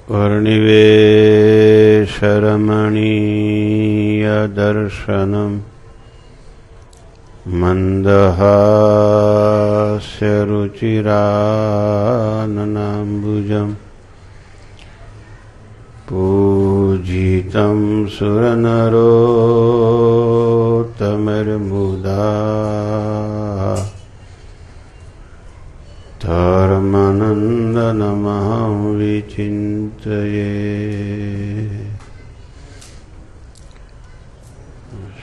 वर्णिवेशरमणीयदर्शनम् मन्दहास्यरुचिराननाम्बुजम् पूजितं सुरनरोत्तमर्मुदा धर्मानन्दनमहं विचिन्तये।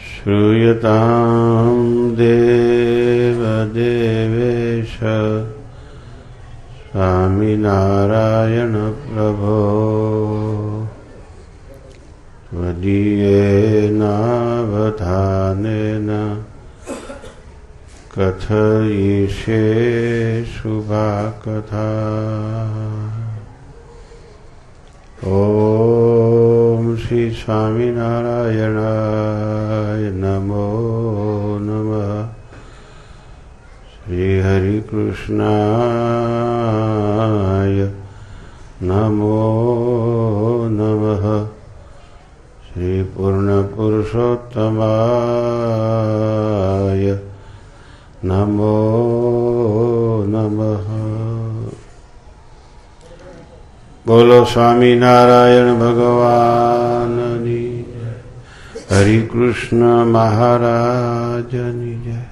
श्रूयतां देवदेवेश स्वामिनारायण प्रभो त्वदीयेनावधानेन कथयिष्ये शुभा कथा। ओम श्री स्वामिनारायणाय नमो नमः। श्री हरिकृष्णाय नमो नमः। श्री पूर्णपुरुषोत्तमाय नमो नमः। बोलो स्वामीनारायण भगवाननी जय। हरि कृष्ण महाराजनी जय।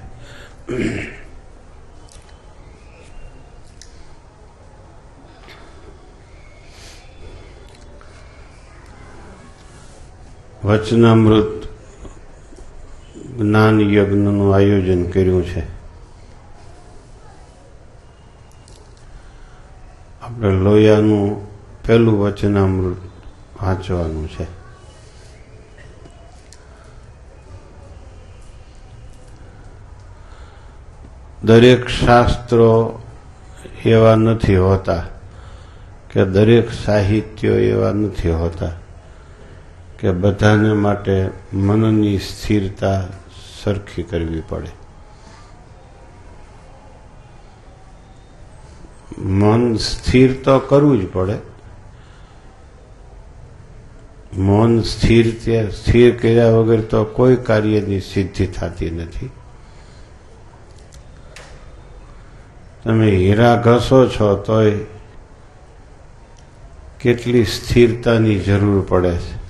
વચનામૃત જ્ઞાન યજ્ઞનું આયોજન કર્યું છે. આપણે લોયાનું પહેલું વચનામૃત વાંચવાનું છે. દરેક શાસ્ત્રો એવા નથી હોતા કે દરેક સાહિત્યો એવા નથી હોતા કે બધાને માટે મનની સ્થિરતા સરખી કરવી પડે. મન સ્થિર તો કરવું જ પડે. મન સ્થિર કર્યા વગર તો કોઈ કાર્યની સિદ્ધિ થતી નથી. તમે હીરા ઘસો છો તોય કેટલી સ્થિરતાની જરૂર પડે છે.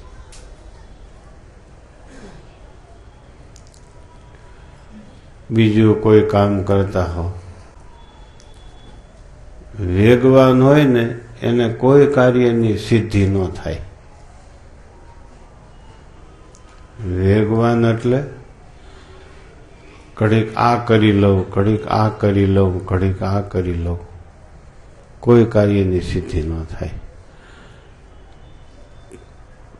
બીજું કોઈ કામ કરતા હો, વેગવાન હોય ને એને કોઈ કાર્યની સિદ્ધિ ન થાય. વેગવાન એટલે ઘડીક આ કરી લઉં, ઘડીક આ કરી લઉં, ઘડીક આ કરી લઉં, કોઈ કાર્યની સિદ્ધિ ન થાય.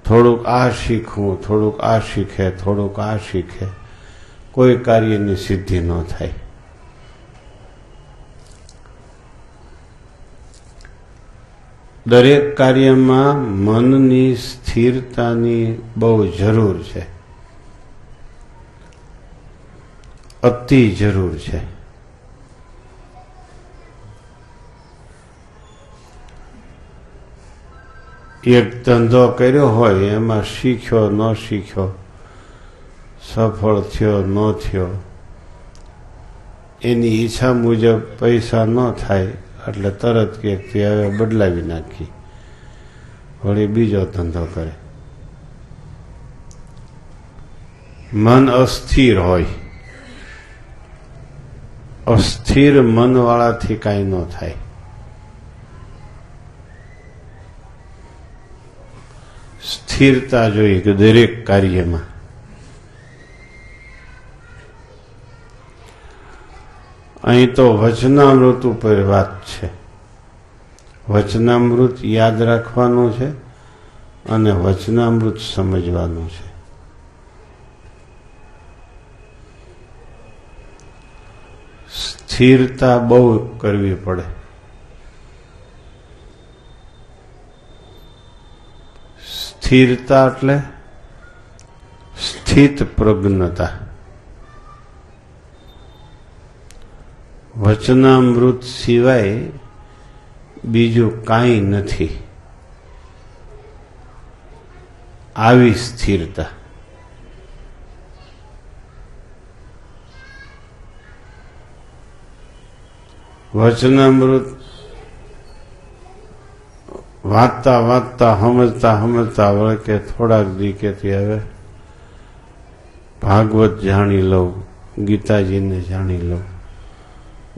થોડુંક આ શીખવું, થોડુંક આ શીખે, થોડુંક આ શીખે, કોઈ કાર્યની સિદ્ધિ ન થાય. દરેક કાર્યમાં મનની સ્થિરતાની બહુ જરૂર છે, અતિ જરૂર છે. એક ધંધો કર્યો હોય એમાં શીખ્યો ન શીખ્યો, સફળ થયો ન થયો, એની ઈચ્છા મુજબ પૈસા ન થાય એટલે તરત કે હવે બદલાવી નાખી, વળી બીજો ધંધો કરે. મન અસ્થિર હોય, અસ્થિર મનવાળાથી કાંઈ ન થાય. સ્થિરતા જોઈએ કે દરેક કાર્યમાં. અહીં તો વચનામૃત ઉપર વાત છે. વચનામૃત યાદ રાખવાનું છે અને વચનામૃત સમજવાનું છે. સ્થિરતા બહુ કરવી પડે. સ્થિરતા એટલે સ્થિત પ્રજ્ઞતા. વચનામૃત સિવાય બીજું કાંઈ નથી. આવી સ્થિરતા. વચનામૃત વાંચતા વાંચતા સમજતા વળકે થોડાક દી કેતી હવે ભાગવત જાણી લઉં, ગીતાજીને જાણી લઉં,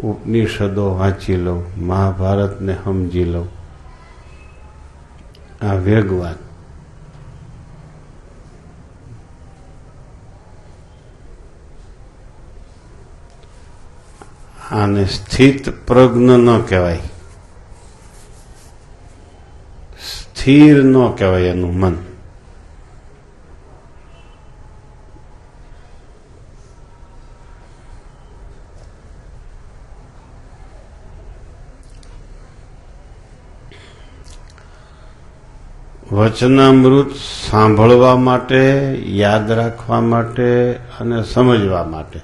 ઉપનિષદો વાંચી લઉં, મહાભારતને સમજી લઉં. આ વેગવાન. આને સ્થિત પ્રજ્ઞ ન કહેવાય, સ્થિર ન કહેવાય એનું મન. વચનામૃત સાંભળવા માટે, યાદ રાખવા માટે અને સમજવા માટે.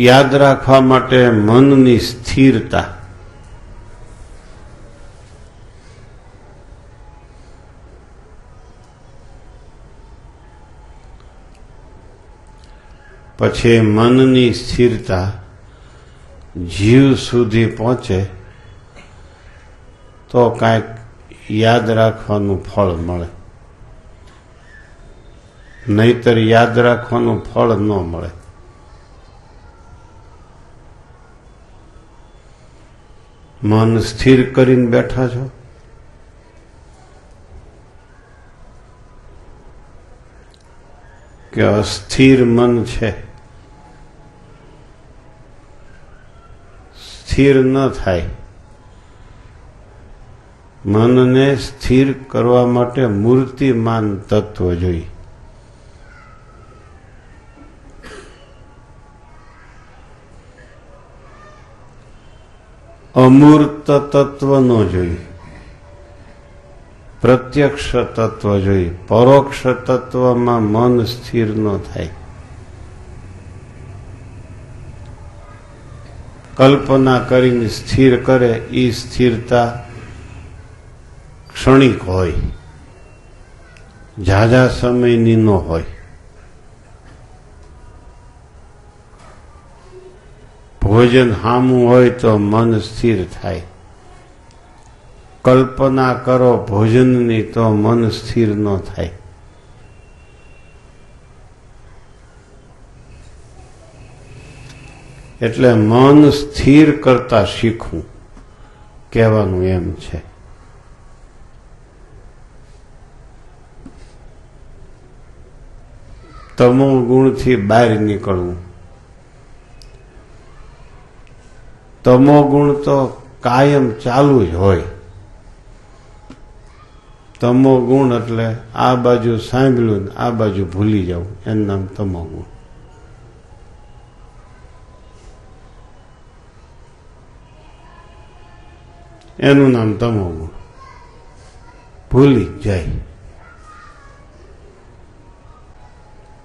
યાદ રાખવા માટે મનની સ્થિરતા. પછી મનની સ્થિરતા જીવ સુધી પહોંચે તો કાંઈક યાદ રાખવાનું ફળ મળે, નહીતર યાદ રાખવાનું ફળ ન મળે. મન સ્થિર કરીને બેઠા છો, કે અસ્થિર મન છે? સ્થિર ન થાય. મનને સ્થિર કરવા માટે મૂર્તિમાન તત્વ જોઈએ. અમૂર્ત તત્વ ન જોઈએ, પ્રત્યક્ષ તત્વ જોઈએ. પરોક્ષ તત્વમાં મન સ્થિર ન થાય. કલ્પના કરીને સ્થિર કરે એ સ્થિરતા ક્ષણિક હોય, ઝાઝા સમયની ન હોય. ભોજન હામું હોય તો મન સ્થિર થાય. કલ્પના કરો ભોજનની તો મન સ્થિર ન થાય. એટલે મન સ્થિર કરતા શીખવું કહેવાનું એમ છે. તમો ગુણથી બહાર નીકળવું. તમો ગુણ તો કાયમ ચાલુ જ હોય. તમો ગુણ એટલે આ બાજુ સાંભળ્યું આ બાજુ ભૂલી જવું, એનું નામ તમો ગુણ. એનું નામ તમો ગુણ. ભૂલી જાય.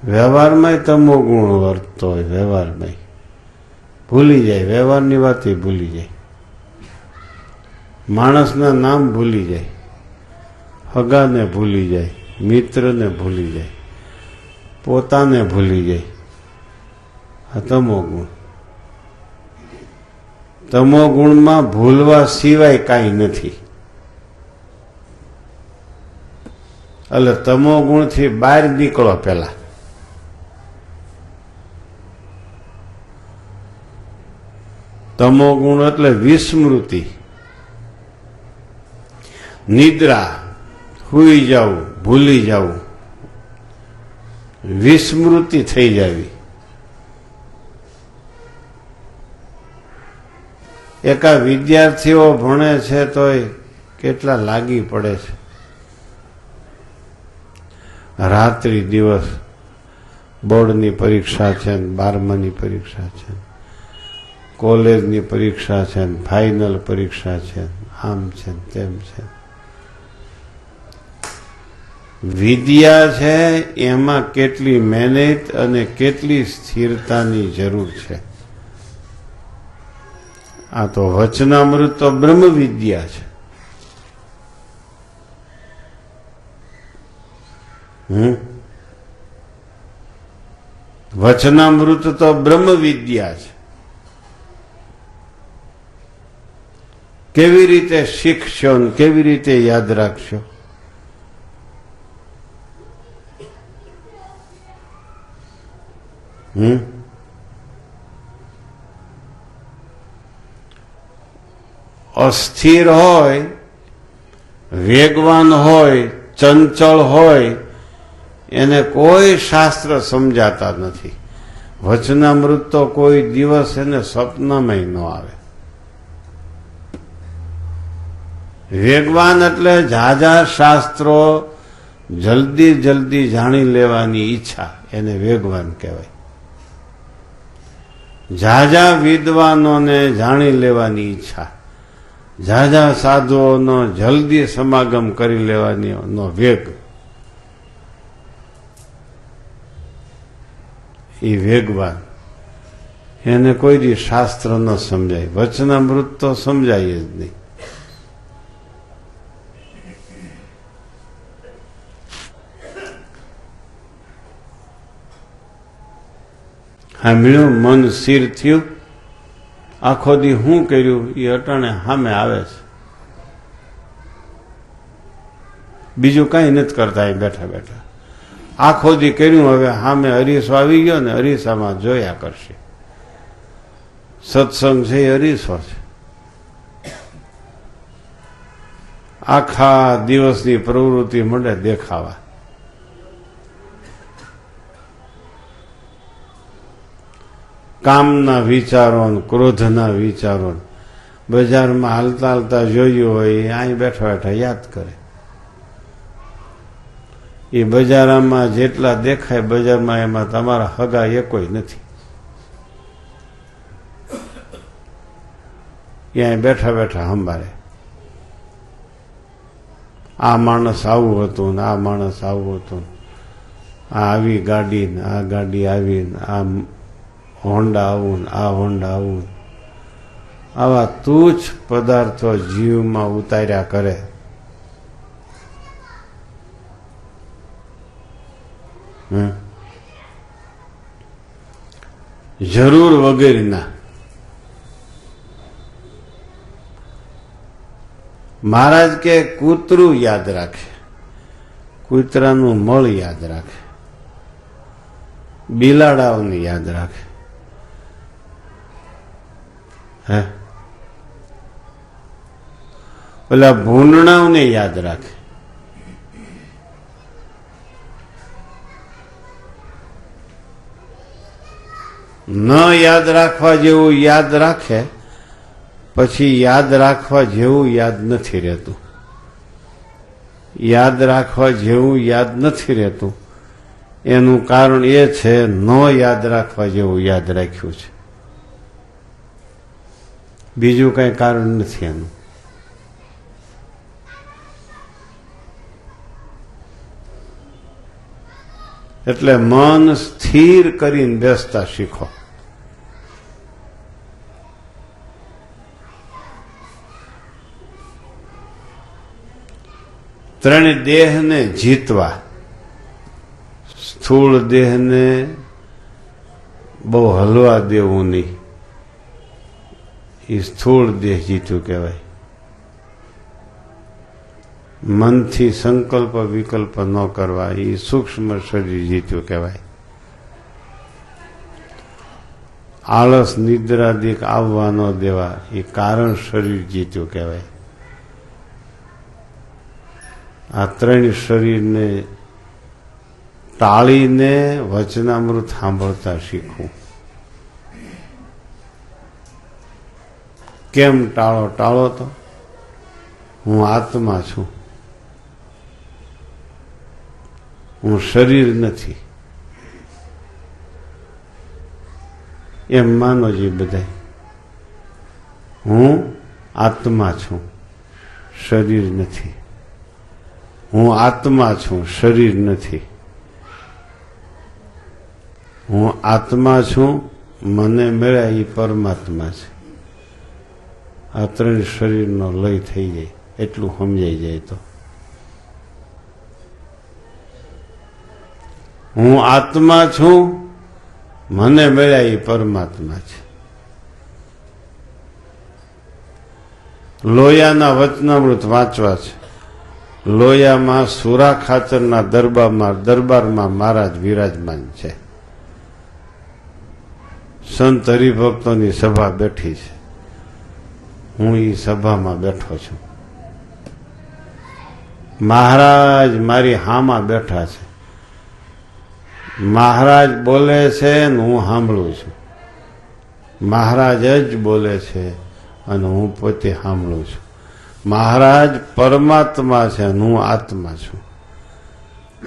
વ્યવહારમાં તમો ગુણ વર્તતો હોય. વ્યવહારમાં ભૂલી જાય. વ્યવહારની વાત ભૂલી જાય. માણસના નામ ભૂલી જાય. હગાને ભૂલી જાય. મિત્રને ભૂલી જાય. પોતાને ભૂલી જાય. આ તમો ગુણ. તમો ગુણમાં ભૂલવા સિવાય કાંઈ નથી. એટલે તમો ગુણથી બહાર નીકળો. પેલા તમો ગુણ એટલે વિસ્મૃતિ, નિદ્રા, હુઈ જવું, ભૂલી જવું, વિસ્મૃતિ થઈ જાવી. એકા વિદ્યાર્થીઓ ભણે છે તોય કેટલા લાગી પડે છે. રાત્રિ દિવસ બોર્ડની પરીક્ષા છે, 12માની પરીક્ષા છે, કોલેજની પરીક્ષા છે, ફાઇનલ પરીક્ષા છે, આમ છે તેમ છે. વિદ્યા છે એમાં કેટલી મહેનત અને કેટલી સ્થિરતાની જરૂર છે. આ તો વચનામૃત તો બ્રહ્મ વિદ્યા છે. વચનામૃત તો બ્રહ્મ વિદ્યા છે. કેવી રીતે શીખશો ને કેવી રીતે યાદ રાખશો? અસ્થિર હોય, વેગવાન હોય, ચંચળ હોય, એને કોઈ શાસ્ત્ર સમજાતા નથી. વચનામૃત તો કોઈ દિવસ એને સ્વપ્નમાં ન આવે. વેગવાન એટલે ઝાઝા શાસ્ત્રો જલ્દી જલ્દી જાણી લેવાની ઈચ્છા, એને વેગવાન કહેવાય. ઝાઝા વિદ્વાનોને જાણી લેવાની ઈચ્છા, ઝાઝા સાધુઓનો જલ્દી સમાગમ કરી લેવાની નો વેગ, એ વેગવાન. એને કોઈ દી શાસ્ત્ર ન સમજાય. વચનામૃત તો સમજાય જ નહીં. સાંભળ્યું, મન સ્થિર થયું, આખો દી શું કર્યું એ અટાણે સામે આવે છે. બીજું કઈ નથી કરતા એ બેઠા બેઠા. આખો દી કર્યું, હવે સામે અરીસો આવી ગયો ને અરીસામાં જોયા કરશે. સત્સંગ છે એ અરીસો છે. આખા દિવસની પ્રવૃત્તિ મળે દેખાવા. કામના વિચારો, ક્રોધના વિચારો બજારમાં હાલતા હાલતા જોયું હોય, અહીં બેઠા બેઠા યાદ કરે. એ બજારમાં જેટલા દેખાય બજારમાં એમાં તમારા હગા એકોય નથી. ત્યાં બેઠા બેઠા સંભાળે. આ માણસ આવું હતું ને આ માણસ આવું હતું, આ આવી ગાડી ને આ ગાડી આવી ને આ હોન્ડા આવું ને આ હોન્ડા આવું. આવા તુચ્છ પદાર્થો જીવમાં ઉતાર્યા કરે. જરૂર વગેરેના. મહારાજ કે કૂતરું યાદ રાખે, કૂતરાનું મળ યાદ રાખે, બિલાડાઓને યાદ રાખે. હે, ઓલા ભૂંડણાઓને યાદ રાખે. ન યાદ રાખવા જેવું યાદ રાખે, પછી યાદ રાખવા જેવું યાદ નથી રહેતું. યાદ રાખવા જેવું યાદ નથી રહેતું એનું કારણ એ છે ન યાદ રાખવા જેવું યાદ રાખ્યું છે. બીજું કઈ કારણ નથી એનું. એટલે મન સ્થિર કરીને બેસતા શીખો. ત્રણ દેહને જીતવા. સ્થૂળ દેહને બહુ હલવા દેવું નહીં, એ સ્થૂળ દેહ જીત્યું કહેવાય. મનથી સંકલ્પ વિકલ્પ ન કરવા, એ સૂક્ષ્મ શરીર જીત્યું કહેવાય. આળસ નિદ્રાદિક આવવા ન દેવા, એ કારણ શરીર જીત્યું કહેવાય. આ ત્રણ શરીરને ટાળીને વચનામૃત સાંભળતા શીખવું. કેમ ટાળો? ટાળો તો હું આત્મા છું, હું શરીર નથી એમ માનો છે બધા. હું આત્મા છું, શરીર નથી. હું આત્મા છું, શરીર નથી. હું આત્મા છું, મને મળ્યા એ પરમાત્મા છે. આ ત્રણ શરીરનો લય થઈ જાય એટલું સમજાઈ જાય તો હું આત્મા છું, મને મળ્યા એ પરમાત્મા છે. લોયાના વચનામૃત વાંચવા છે. લોયામાં સુરા ખાચરના દરબારમાં મહારાજ વિરાજમાન છે. સંત હરિભક્તોની સભા બેઠી છે. હું એ સભામાં બેઠો છું. મહારાજ મારી હામાં બેઠા છે. મહારાજ બોલે છે ને હું સાંભળું છું. મહારાજ જ બોલે છે અને હું પોતે સાંભળું છું. મહારાજ પરમાત્મા છે અને હું આત્મા છું.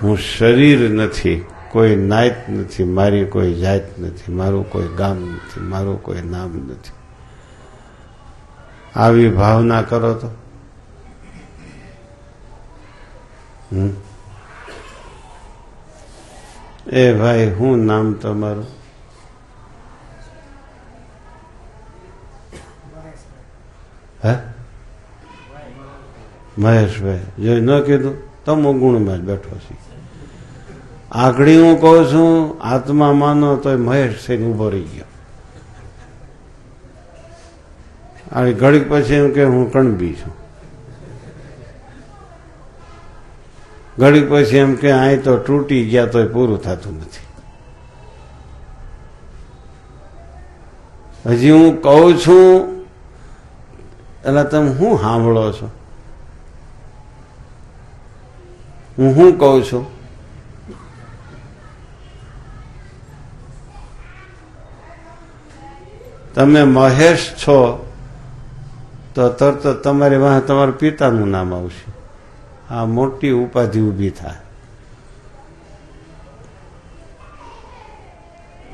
હું શરીર નથી, કોઈ નાયત નથી, મારી કોઈ જાત નથી, મારું કોઈ ગામ નથી, મારું કોઈ નામ નથી. આવી ભાવના કરો તો એ ભાઈ શું નામ તમારું? હે? મહેશભાઈ. જો ન કીધું તમો ગુણમાં જ બેઠો છે. આખડી હું કહું છું આત્મા માનો તો મહેશ થઈને ઉભો રહી ગયો. આ ઘડીક પછી એમ કે હું કણબી છું. ઘડીક પછી એમ કે અહીં તો તૂટી ગયા તોય પૂરું થતું નથી. હજી હું કહું છું એટલે તમે શું સાંભળો છો? હું શું કહું છું? તમે મહેશ છો તો તરત તમારી વાહ તમારા પિતાનું નામ આવશે. આ મોટી ઉપાધિ ઊભી થાય.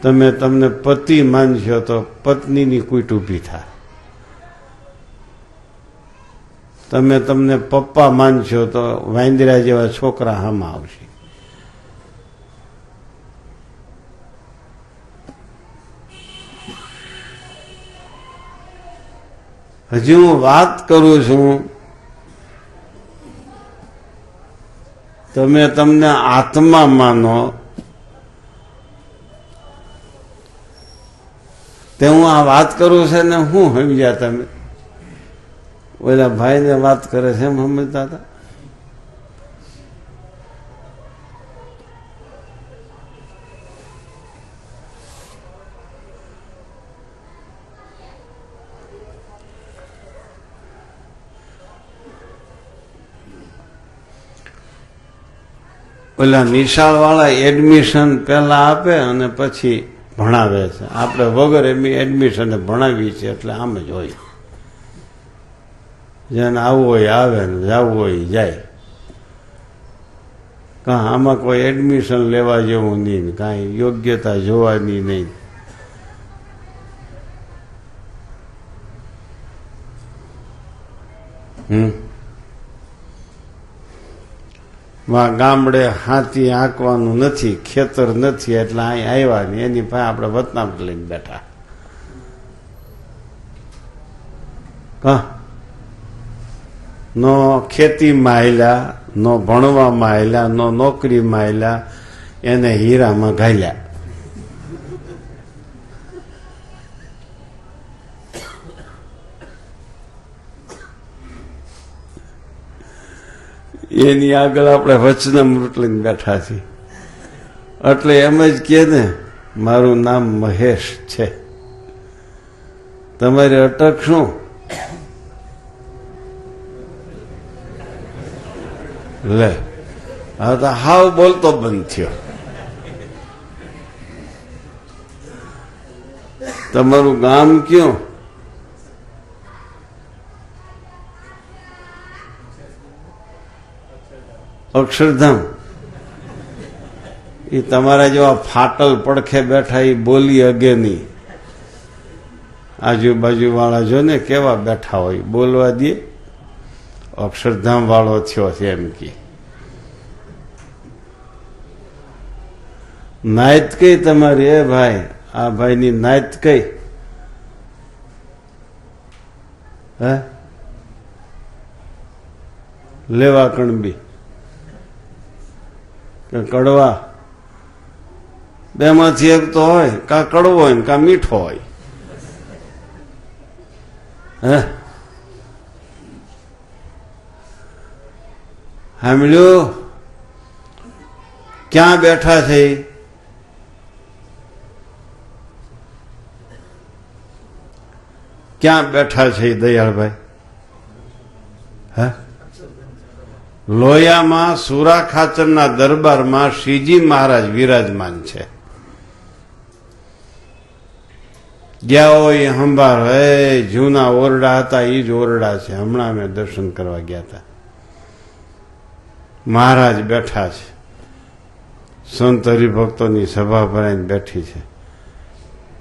તમે તમને પતિ માનશો તો પત્નીની કૂટ ઊભી થાય. તમે તમને પપ્પા માનશો તો વાંદરા જેવા છોકરા હામાં આવશે. હજી હું વાત કરું છું, તમે તમને આત્મા માનો તે હું આ વાત કરું છે ને હું સમજ્યા તમે? ઓલા ભાઈને વાત કરે છે એમ સમજતા હતા? ઓલા નિશાળ વાળા એડમિશન પેલા આપે અને પછી ભણાવે છે. આપણે વગર એડમિશન ભણાવી છે એટલે આમ જ હોય. જેને આવવું હોય આવે ને જવું હોય જાય. આમાં કોઈ એડમિશન લેવા જેવું નહીં, કાંઈ યોગ્યતા જોવાની નહીં. ગામડે હાથી આંકવાનું નથી, ખેતર નથી એટલે અહીં આવ્યા ને એની પાસે આપણે વતનામત લઈને બેઠા. નો ખેતીમાં આયલા, નો ભણવામાં આયલા, નો નોકરીમાં આયલા, એને હીરામાં ઘાલ્યા. એની આગળ આપણે વચનામૃત લઈને બેઠા છીએ. એટલે એમ જ કે ને મારું નામ મહેશ છે. તમારી અટક શું? લે હવે તો હાવ બોલતો બંધ થયો. તમારું ગામ ક્યું? અક્ષરધામ. એ તમારા જેવા ફાટલ પડખે બેઠા એ બોલી અગે નહીં. આજુબાજુ વાળા જો ને કેવા બેઠા હોય, બોલવા દે. અક્ષરધામ વાળો થયો છે એમ કે. નાયત કઈ તમારી? એ ભાઈ, આ ભાઈની નાયત કઈ? હે? લેવા કણબી કે કડવા? બેમાંથી એક તો હોય, કાં કડવો હોય ને કાં મીઠો હોય. હે સાંભળ્યું? ક્યાં બેઠા છે? ક્યાં બેઠા છે દયાળભાઈ? હે લોયામાં સુરા ખાચરના દરબારમાં શ્રીજી મહારાજ વિરાજમાન છે. ગયા હોય સંભાળ, જૂના ઓરડા હતા એ જ ઓરડા છે. હમણાં અમે દર્શન કરવા ગયા હતા. મહારાજ બેઠા છે, સંત હરિભક્તોની સભા ભરાઈને બેઠી છે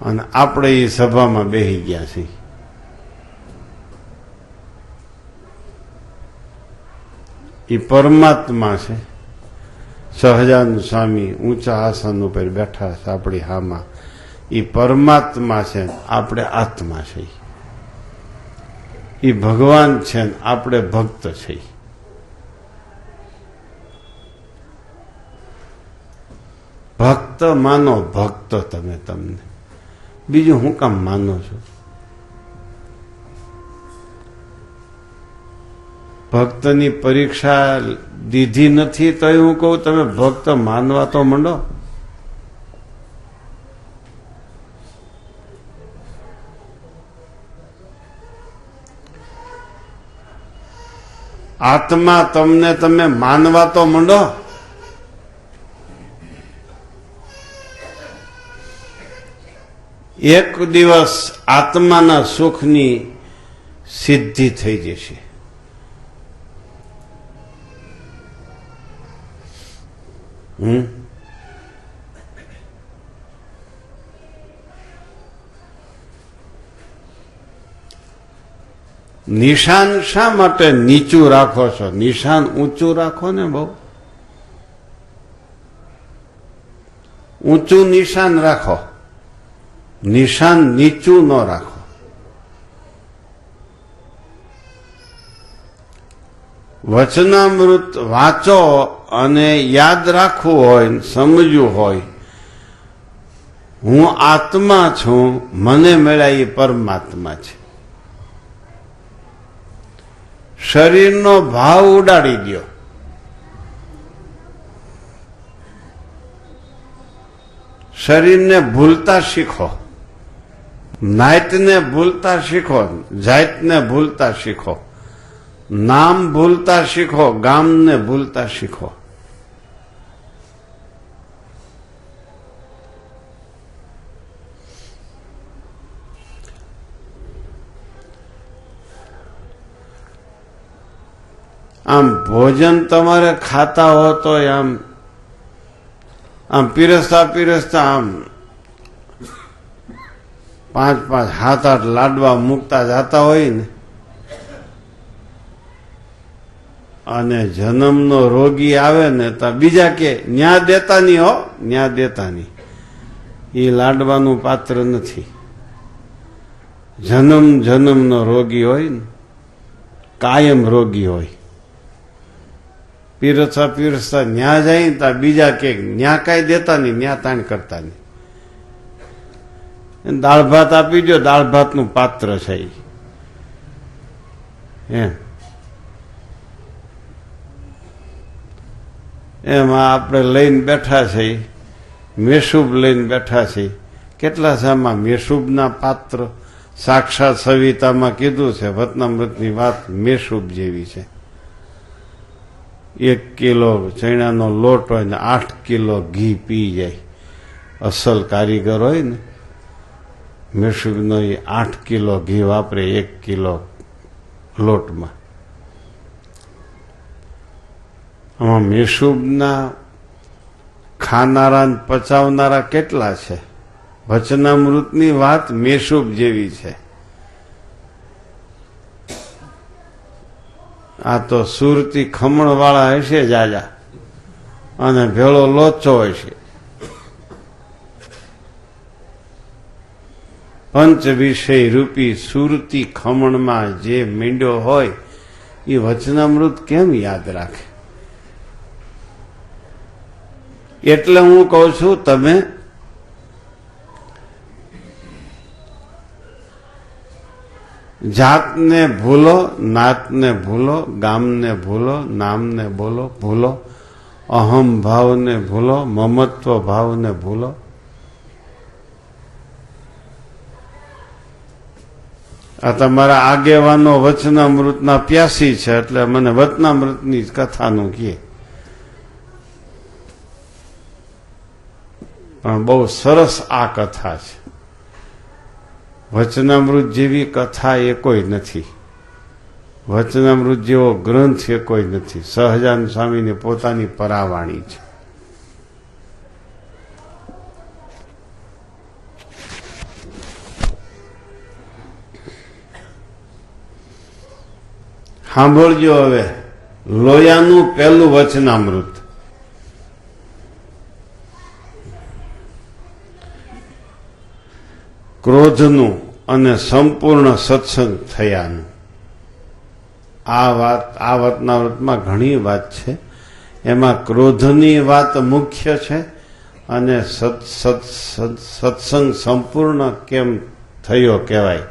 અને આપણે એ સભામાં બેસી ગયા છીએ. એ પરમાત્મા છે. સહજાનંદ સ્વામી ઊંચા આસન ઉપર બેઠા છે આપણી હામાં. એ પરમાત્મા છે, આપણે આત્મા છે. એ ભગવાન છે, આપણે ભક્ત છે. ભક્ત માનો, ભક્ત તમે તમને. બીજું હું કામ માનો છો? ભક્તની પરીક્ષા દીધી નથી તો હું કહું તમે ભક્ત માનવા તો માંડો. આત્મા તમને તમે માનવા તો માંડો. એક દિવસ આત્માના સુખની સિદ્ધિ થઈ જશે. નિશાન શા માટે નીચું રાખો છો? નિશાન ઊંચું રાખો ને. બહુ ઊંચું નિશાન રાખો, નિશાન નીચું ન રાખો. વચનામૃત વાંચો અને યાદ રાખવું હોય, સમજવું હોય, હું આત્મા છું, મને મળ્યા એ પરમાત્મા છે. શરીરનો ભાવ ઉડાડી દો. શરીરને ભૂલતા શીખો, નાયતને ભૂલતા શીખો, જાતને ભૂલતા શીખો, નામ ભૂલતા શીખો, ગામને ભૂલતા શીખો. આમ ભોજન તમારે ખાતા હો તો આમ પીરસતા પીરસતા આમ 5-5, 7-8 લાડવા મૂકતા જતા હોય ને, અને જન્મનો રોગી આવે ને તો બીજા કે ન્યા દેતા નહીં, હો ન્યા દેતા નહીં. એ લાડવાનું પાત્ર નથી. જન્મનો રોગી હોય ને, કાયમ રોગી હોય, પીરસતા પીરસતા ન્યા જાય ને બીજા કે ન્યા કાંઈ દેતા નહીં, ન્યા તાણ કરતા નહીં. દાળ ભાત આપી દો, દાળ ભાતનું પાત્ર છે એમાં આપણે લઈને બેઠા છે, મેસૂબ લઈને બેઠા છે. કેટલા છે આમાં મેસૂબના પાત્ર? સાક્ષાત સવિતામાં કીધું છે, વતનામૃતની વાત મેસૂબ જેવી છે. 1 કિલો ચણાનો લોટ હોય ને 8 કિલો ઘી પી જાય. અસલ કારીગર હોય ને મેસૂબનો, એ 8 કિલો ઘી વાપરે 1 કિલો લોટમાં. આમાં મેસૂબના ખાનારા પચાવનારા કેટલા છે? વચનામૃતની વાત મેસૂબ જેવી છે. આ તો સુરતી ખમણ વાળા હશે જાજા, અને ભેળો લોચો હશે. પંચ વિષય રૂપી સુરતી ખમણમાં જે મીંડ્યો હોય એ વચનામૃત કેમ યાદ રાખે? એટલે હું કહું છું, તમે જાતને ભૂલો, નાતને ભૂલો, ગામને ભૂલો, નામને ભૂલો, અહમ ભાવને ભૂલો, મમત્વ ભાવને ભૂલો. આ તમારા આગેવાનો વચનામૃતના પ્યાસી છે એટલે મને વચનામૃતની કથાનું કહે. પણ બહુ સરસ આ કથા છે. વચનામૃત જેવી કથા એ કોઈ નથી. વચનામૃત જેવો ગ્રંથ એ કોઈ નથી. સહજાનંદ સ્વામીની પોતાની પરાવાણી છે. સાંભળજો હવે લોયાનું પહેલું વચનામૃત. ક્રોધનું અને સંપૂર્ણ સત્સંગ થયાનું. આ વચનામૃતમાં ઘણી વાત છે. એમાં ક્રોધની વાત મુખ્ય છે અને સત્સંગ સંપૂર્ણ કેમ થયો કહેવાય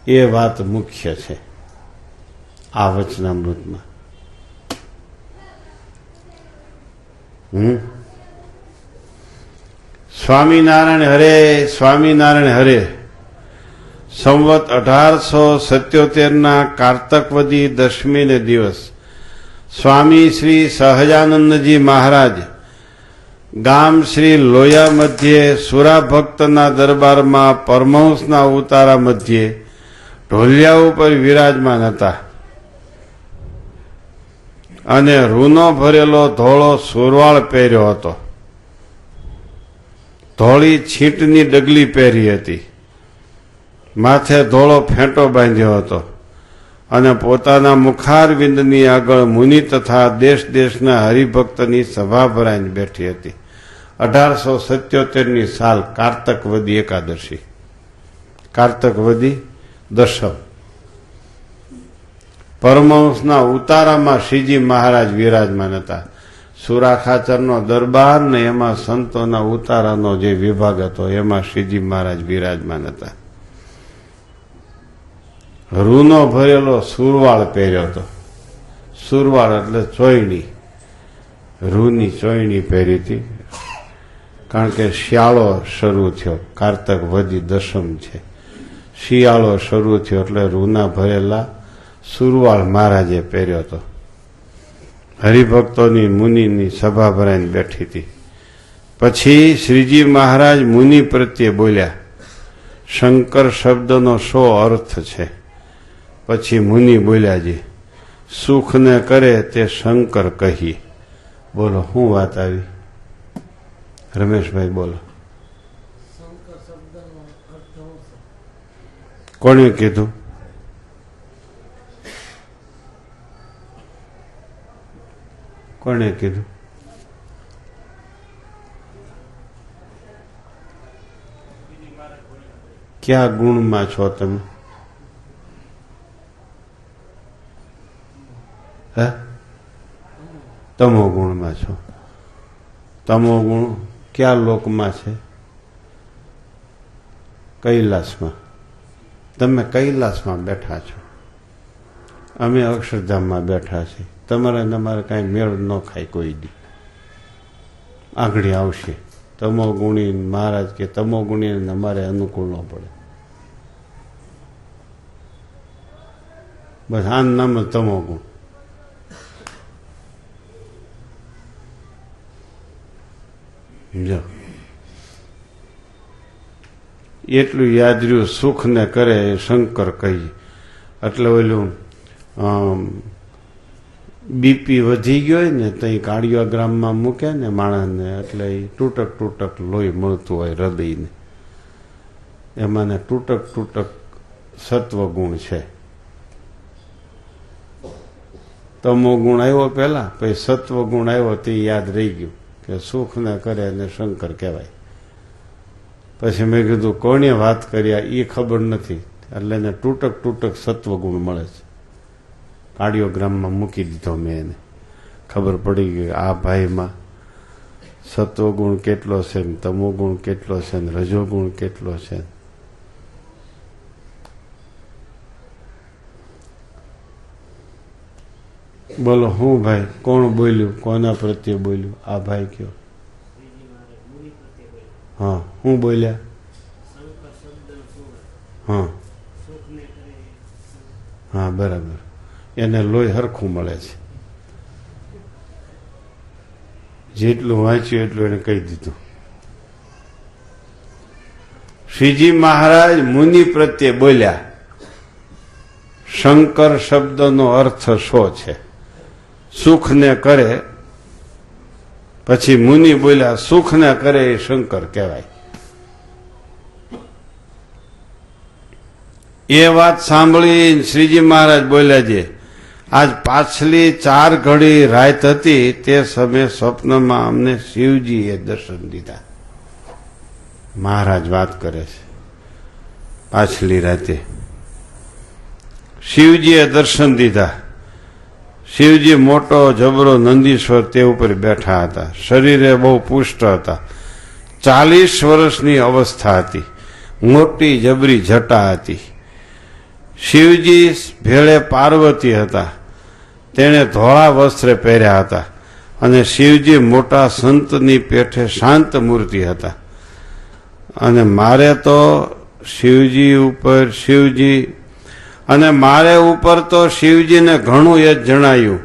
એ વાત મુખ્ય છે આ વચનામૃતમાં. સ્વામિનારાયણ હરે, સ્વામિનારાયણ હરે. સંવત 1877 કારતકવદી દશમીને દિવસ સ્વામી શ્રી સહજાનંદજી મહારાજ ગામ શ્રી લોયા મધ્યે સુરાભક્તના દરબારમાં પરમહંસના ઉતારા મધ્યે ઢોલિયા ઉપર વિરાજમાન હતા અને રૂનો ભરેલો ધોળો સુરવાળ પહેર્યો હતો. ધોળી છીંટની ડગલી પહેરી હતી. માથે ધોળો ફેંટો બાંધ્યો હતો અને પોતાના મુખારવિંદની આગળ મુનિ તથા દેશ દેશના હરિભક્તની સભા ભરાઈને બેઠી હતી. 1877 સાલ કારતકવદી એકાદશી, કારતકવદી દશમ. પરમહંસના ઉતારામાં શ્રીજી મહારાજ વિરાજમાન હતા. સુરાખાચરનો દરબાર ને એમાં સંતોના ઉતારાનો જે વિભાગ હતો એમાં શ્રીજી મહારાજ વિરાજમાન હતા. રૂનો ભરેલો સુરવાળ પહેર્યો હતો. સુરવાળ એટલે ચોયણી, રૂની ચોયણી પહેરી હતી. કારણ કે શિયાળો શરૂ થયો, કારતક વદી દશમ છે, શિયાળો શરૂ થયો એટલે રૂના ભરેલા સુરવાળ મહારાજે પહેર્યો હતો. હરિભક્તોની મુનિની સભા ભરાઈને બેઠી હતી. પછી શ્રીજી મહારાજ મુનિ પ્રત્યે બોલ્યા, શંકર શબ્દનો શો અર્થ છે? પછી મુનિ બોલ્યા, જી સુખને કરે તે શંકર કહીએ. બોલો શું વાત આવી? રમેશભાઈ બોલો. કોણે કીધું? કોણે કીધું? ક્યાં ગુણમાં છો તમે? હે? તમો ગુણમાં છો. તમો ગુણ ક્યાં લોકમાં છે? કૈલાસમાં. તમે કૈલાસમાં બેઠા છો, અમે અક્ષરધામમાં બેઠા છીએ. તમારે તમારે કાંઈ મેળ ન ખાય કોઈ દી. આંગળી આવશે તમો ગુણી મહારાજ કે તમો ગુણી અમારે અનુકૂળ ન પડે. બસ આ નામ તમો ગુણ. એટલું યાદ રહ્યું, સુખ ને કરે એ શંકર કહી. એટલે ઓલું બીપી વધી ગયો હોય ને તો કાર્ડિયોગ્રામમાં મૂકે ને માણસને, એટલે એ તૂટક તૂટક લોહી મળતું હોય હૃદયને. એમાં તૂટક તૂટક સત્વગુણ છે. તમો ગુણ આવ્યો પેલા, પછી સત્વગુણ આવ્યો તે યાદ રહી ગયું કે સુખ ને કરે એને શંકર કહેવાય. પછી મેં કીધું કોને વાત કર્યા એ ખબર નથી, એટલે એને તૂટક તૂટક સત્વગુણ મળે છે. કાર્ડિયોગ્રામમાં મૂકી દીધો મેં એને. ખબર પડી ગઈ આ ભાઈમાં સત્વગુણ કેટલો છે ને તમોગુણ કેટલો છે ને રજોગુણ કેટલો છે. બોલો હું ભાઈ, કોણ બોલ્યું, કોના પ્રત્યે બોલ્યું? આ ભાઈ કયો. હા, હું બોલ્યા? હા હા, બરાબર. એને લોહી હરખું મળે છે. જેટલું વાંચ્યું એટલું એને કહી દીધું. શ્રીજી મહારાજ મુનિ પ્રત્યે બોલ્યા, શંકર શબ્દનો અર્થ શો છે? સુખને કરે. પછી મુનિ બોલ્યા, સુખને કરે એ શંકર કહેવાય. એ વાત સાંભળી શ્રીજી મહારાજ બોલ્યા, છે આજ પાછલી 4 ઘડી રાત હતી તે સમયે સ્વપ્નમાં અમને શિવજીએ દર્શન દીધા. મહારાજ વાત કરે છે, પાછલી રાતે શિવજીએ દર્શન દીધા. શિવજી મોટો જબરો નંદીશ્વર તે ઉપર બેઠા હતા. શરીરે બહુ પુષ્ટ હતા. 40 વર્ષની અવસ્થા હતી. મોટી જબરી જટા હતી. શિવજી ભેળે પાર્વતી હતા. તેણે ધોળા વસ્ત્ર પહેર્યા હતા અને શિવજી મોટા સંતની પેઠે શાંત મૂર્તિ હતા. અને મારે તો શિવજી ઉપર તો શિવજીને ઘણું હેત જણાયું,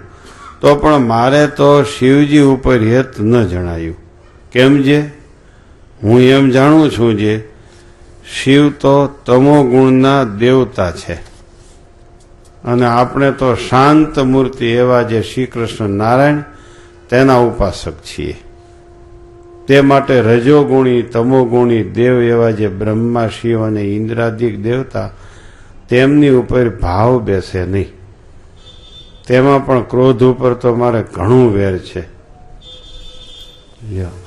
તો પણ મારે તો શિવજી ઉપર હેત ન જણાયું. કેમ છે? હું એમ જાણું છું જે શિવ તો તમો ગુણના દેવતા છે અને આપણે તો શાંત મૂર્તિ એવા જે શ્રી કૃષ્ણ નારાયણ તેના ઉપાસક છીએ. તે માટે રજોગુણી તમોગુણી દેવ એવા જે બ્રહ્મા શિવ અને ઇન્દ્રાદિક દેવતા તેમની ઉપર ભાવ બેસે નહીં. તેમાં પણ ક્રોધ ઉપર તો મારે ઘણું વેર છે.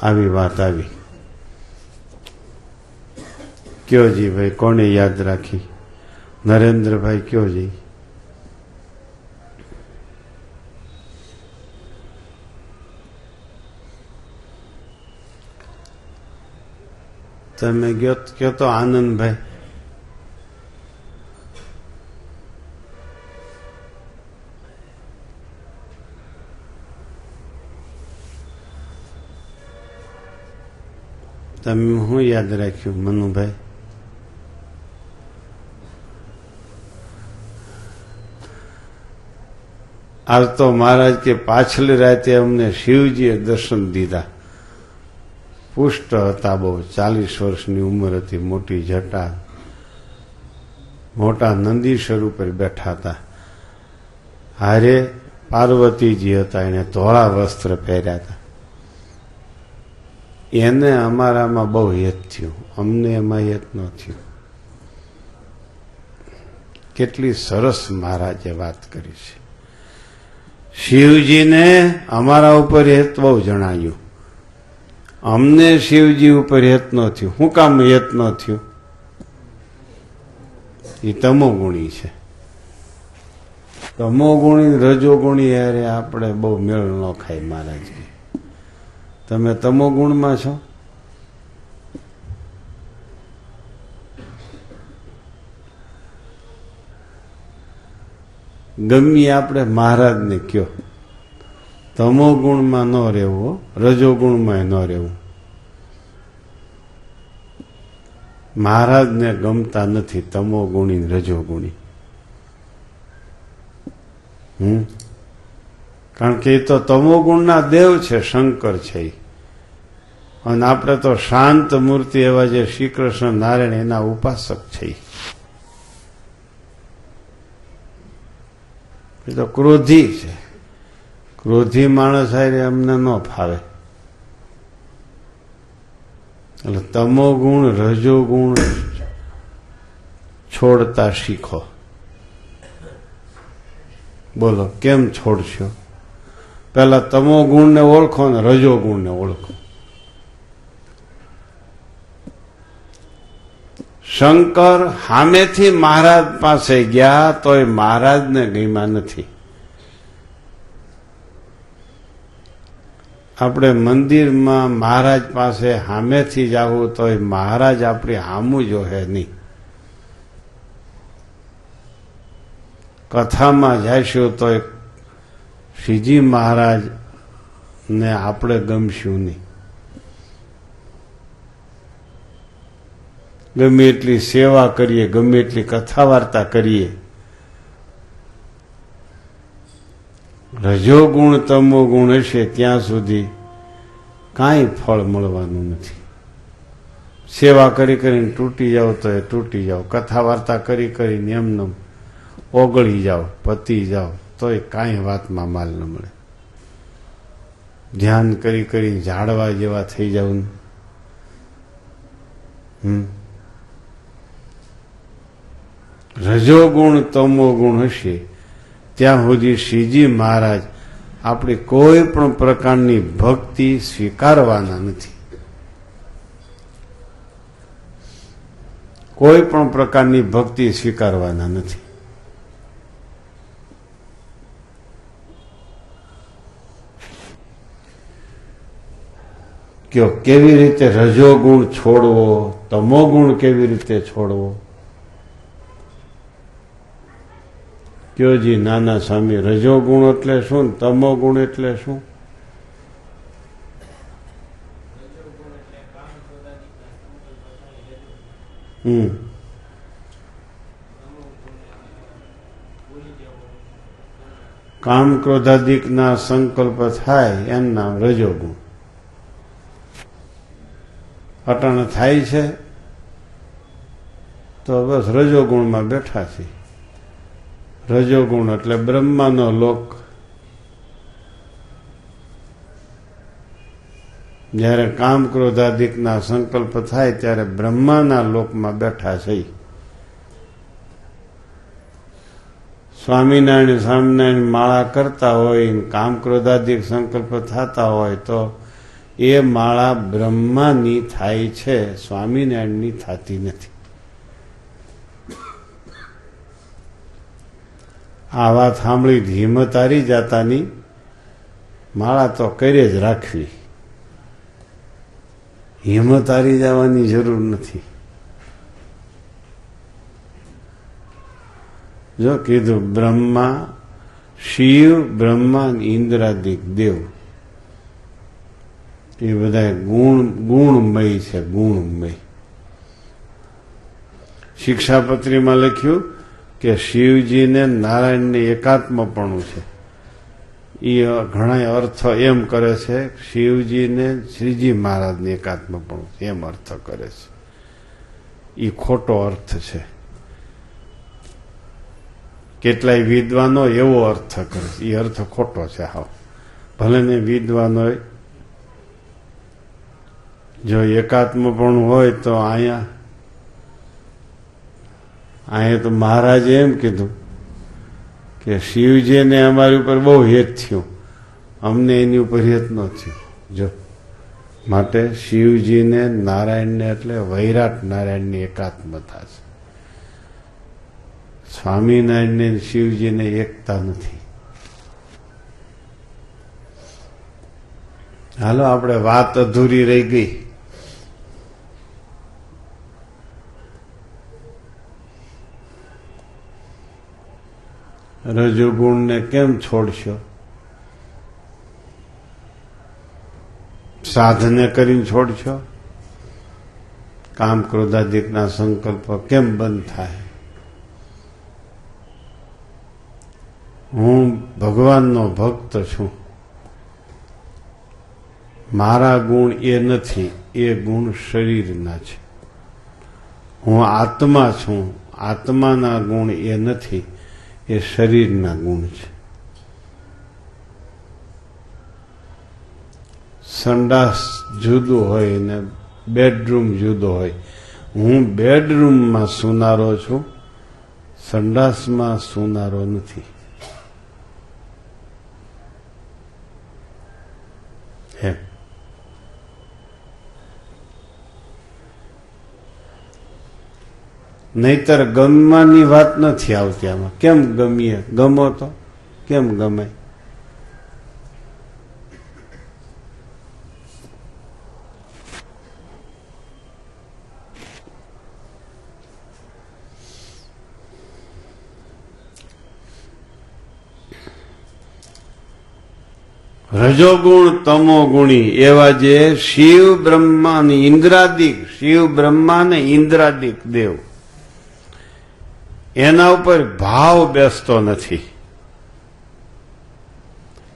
આવી વાત આવી. કયો જી ભાઈ, કોને યાદ રાખી? નરેન્દ્રભાઈ કયો જી? તમે કયો તો આનંદભાઈ. તમે હું યાદ રાખ્યું મનુભાઈ? આજ તો મહારાજ કે પાછલી રાતે અમને શિવજીએ દર્શન દીધા. પુષ્ટ હતા બહુ. 40 વર્ષની ઉંમર હતી. મોટી જટા. મોટા નંદીશ્વર ઉપર બેઠા હતા. હારે પાર્વતીજી હતા. એને ધોળા વસ્ત્ર પહેર્યા હતા. એને અમારામાં બહુ હેત થયું, અમને એમાં હેત ન થયું. કેટલી સરસ મહારાજે વાત કરી છે. શિવજીને અમારા ઉપર હેત બહુ જણાયું, અમને શિવજી ઉપર હેત ન થયું. શું કામ હેત ન થયું? એ તમોગુણી છે. તમોગુણી રજોગુણી યારે આપણે બહુ મેળ ન ખાય. મહારાજ તમે તમોગુણમાં છો. ગમી આપણે મહારાજને કયો, તમોગુણમાં ન રહેવું, રજોગુણમાં ન રહેવું. મહારાજને ગમતા નથી તમોગુણી રજોગુણી. કારણ કે એ તો તમોગુણના દેવ છે, શંકર છે. અને આપણે તો શાંત મૂર્તિ એવા જે શ્રી કૃષ્ણ નારાયણ એના ઉપાસક છે. એ તો ક્રોધી છે. ક્રોધી માણસ હારે અમને ન ફાવે. એટલે તમોગુણ રજોગુણ છોડતા શીખો. બોલો કેમ છોડશો? પેલા તમોગુણને ઓળખો ને રજોગુણને ઓળખો. શંકર સામેથી મહારાજ પાસે ગયા તોય મહારાજને ગમ્યા નથી. આપણે મંદિરમાં મહારાજ પાસે સામેથી જાવું તોય મહારાજ આપણી સામું જોહે નહીં. કથામાં જઈશું તોય શ્રીજી મહારાજ ને આપણે ગમશું નહીં. ગમે એટલી સેવા કરીએ, ગમે એટલી કથા વાર્તા કરીએ, રજોગુણ તમો ગુણ હશે ત્યાં સુધી કાંઈ ફળ મળવાનું નથી. સેવા કરી કરીને તૂટી જાઓ તો એ તૂટી જાઓ, કથા વાર્તા કરી કરીને એમને ઓગળી જાઓ, પતી જાઓ તો એ કાંઈ વાતમાં માલ ન મળે. ધ્યાન કરી કરી ઝાડવા જેવા થઈ જાવ ને. રજોગુણ તમો ગુણ હશે ત્યાં સુધી શ્રીજી મહારાજ આપણી કોઈ પણ પ્રકારની ભક્તિ સ્વીકારવાના નથી. કોઈ પણ પ્રકારની ભક્તિ સ્વીકારવાના નથી. કયો કેવી રીતે રજોગુણ છોડવો, તમોગુણ કેવી રીતે છોડવો? કયો જી નાના સ્વામી, રજોગુણ એટલે શું, તમોગુણ એટલે શું? કામ ક્રોધાદિકના સંકલ્પ થાય એનું નામ રજોગુણ. અટાણે થાય છે તો બસ રજોગુણમાં બેઠા છે. રજોગુણ એટલે બ્રહ્માનો લોક. જ્યારે કામ ક્રોધાદિકના સંકલ્પ થાય ત્યારે બ્રહ્માના લોકમાં બેઠા છે. સ્વામિનારાયણ સ્વામિનારાયણ માળા કરતા હોય, કામ ક્રોધાદિક સંકલ્પ થતા હોય તો એ માળા બ્રહ્માની થાય છે, સ્વામિનારાયણની થતી નથી. આ વાત સાંભળી હિંમત હારી જાતાની માળા તો કરે જ રાખવી. હિંમત હારી જવાની જરૂર નથી. જો કીધું બ્રહ્મા, શિવ, બ્રહ્મા, ઇન્દ્રાદિક દેવ એ બધા ગુણમય છે, ગુણમય. શિક્ષાપત્રીમાં લખ્યું કે શિવજીને નારાયણને એકાત્મપણું છે. એ ઘણા અર્થ એમ કરે છે શિવજીને શ્રીજી મહારાજને એકાત્મપણું એમ અર્થ કરે છે. એ ખોટો અર્થ છે. કેટલાય વિદ્વાનો એવો અર્થ કરે છે, એ અર્થ ખોટો છે. હાવ ભલે ને વિદ્વાનો જો એકાત્મપણું હોય તો અહીંયા તો મહારાજે એમ કીધું કે શિવજીને અમારી ઉપર બહુ હેત થયું, અમને એની ઉપર હેત ન થયું. જો માટે શિવજીને નારાયણને એટલે વૈરાટ નારાયણની એકાત્મતા છે. સ્વામિનારાયણને શિવજીને એકતા નથી. હાલો આપણે વાત અધૂરી રહી ગઈ. રજોગુણને કેમ છોડશો? સાધને કરીને છોડશો? કામ ક્રોધાદિકના સંકલ્પ કેમ બંધ થાય? હું ભગવાનનો ભક્ત છું, મારા ગુણ એ નથી, એ ગુણ શરીરના છે. હું આત્મા છું, આત્માના ગુણ એ નથી, એ શરીરના ગુણ છે. સંડાસ જુદું હોય ને બેડરૂમ જુદો હોય. હું બેડરૂમમાં સૂનારો છું, સંડાસમાં સૂનારો નથી. નહીતર ગમવાની વાત નથી આવતી આમાં. કેમ ગમીએ? ગમો તો કેમ ગમે? રજોગુણ તમોગુણી એવા જે શિવ બ્રહ્મા ને ઇન્દ્રાદિક, શિવ બ્રહ્મા ને ઇન્દ્રાદિક દેવ, એના ઉપર ભાવ બેસતો નથી.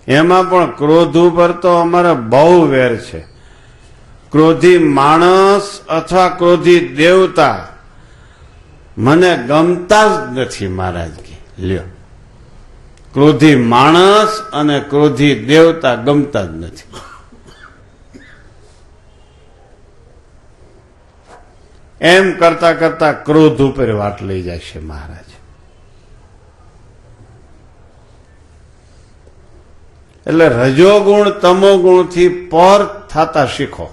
એમાં પણ ક્રોધ ઉપર તો અમારે બહુ વેર છે. ક્રોધી માણસ અથવા ક્રોધી દેવતા મને ગમતા જ નથી મહારાજ કે લ્યો. ક્રોધી માણસ અને ક્રોધી દેવતા ગમતા જ નથી. એમ કરતા કરતા ક્રોધ ઉપર વાટ લઈ જાય છે મહારાજ. એટલે રજોગુણ તમોગુણ થી પર થતા શીખો.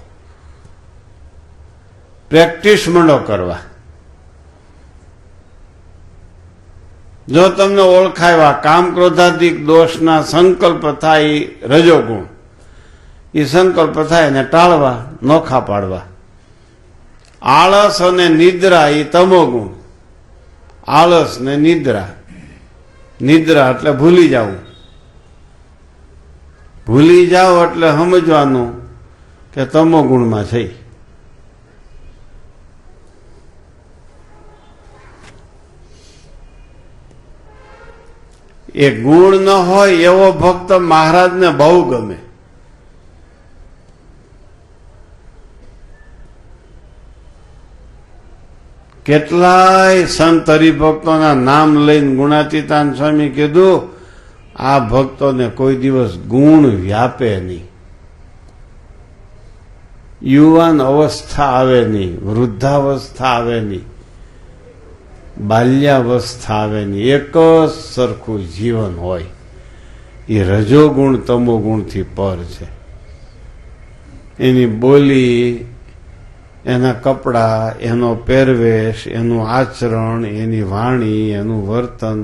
પ્રેક્ટિસ મંડો કરવા. જો તમને ઓળખાવ્યા કામ ક્રોધાદિક દોષના સંકલ્પ થાય એ રજોગુણ, એ સંકલ્પ થાય એને ટાળવા, નોખા પાડવા. આળસ અને નિદ્રા એ તમોગુણ. આળસ ને નિદ્રા, નિદ્રા એટલે ભૂલી જવું. ભૂલી જાઓ એટલે સમજવાનું કે તમોગુણમાં છે. એ ગુણ ન હોય એવો ભક્ત મહારાજને બહુ ગમે. કેટલાય સંત હરિભક્તોના નામ લઈને ગુણાતીતાન સ્વામી કીધું આ ભક્તોને કોઈ દિવસ ગુણ વ્યાપે નહીં. યુવાન અવસ્થા આવે નહીં, વૃદ્ધાવસ્થા આવે નહીં, બાલ્યાવસ્થા આવે નહીં, એક જ સરખું જીવન હોય. એ રજોગુણ તમોગુણથી પર છે. એની બોલી, એના કપડાં, એનો પહેરવેશ, એનું આચરણ, એની વાણી, એનું વર્તન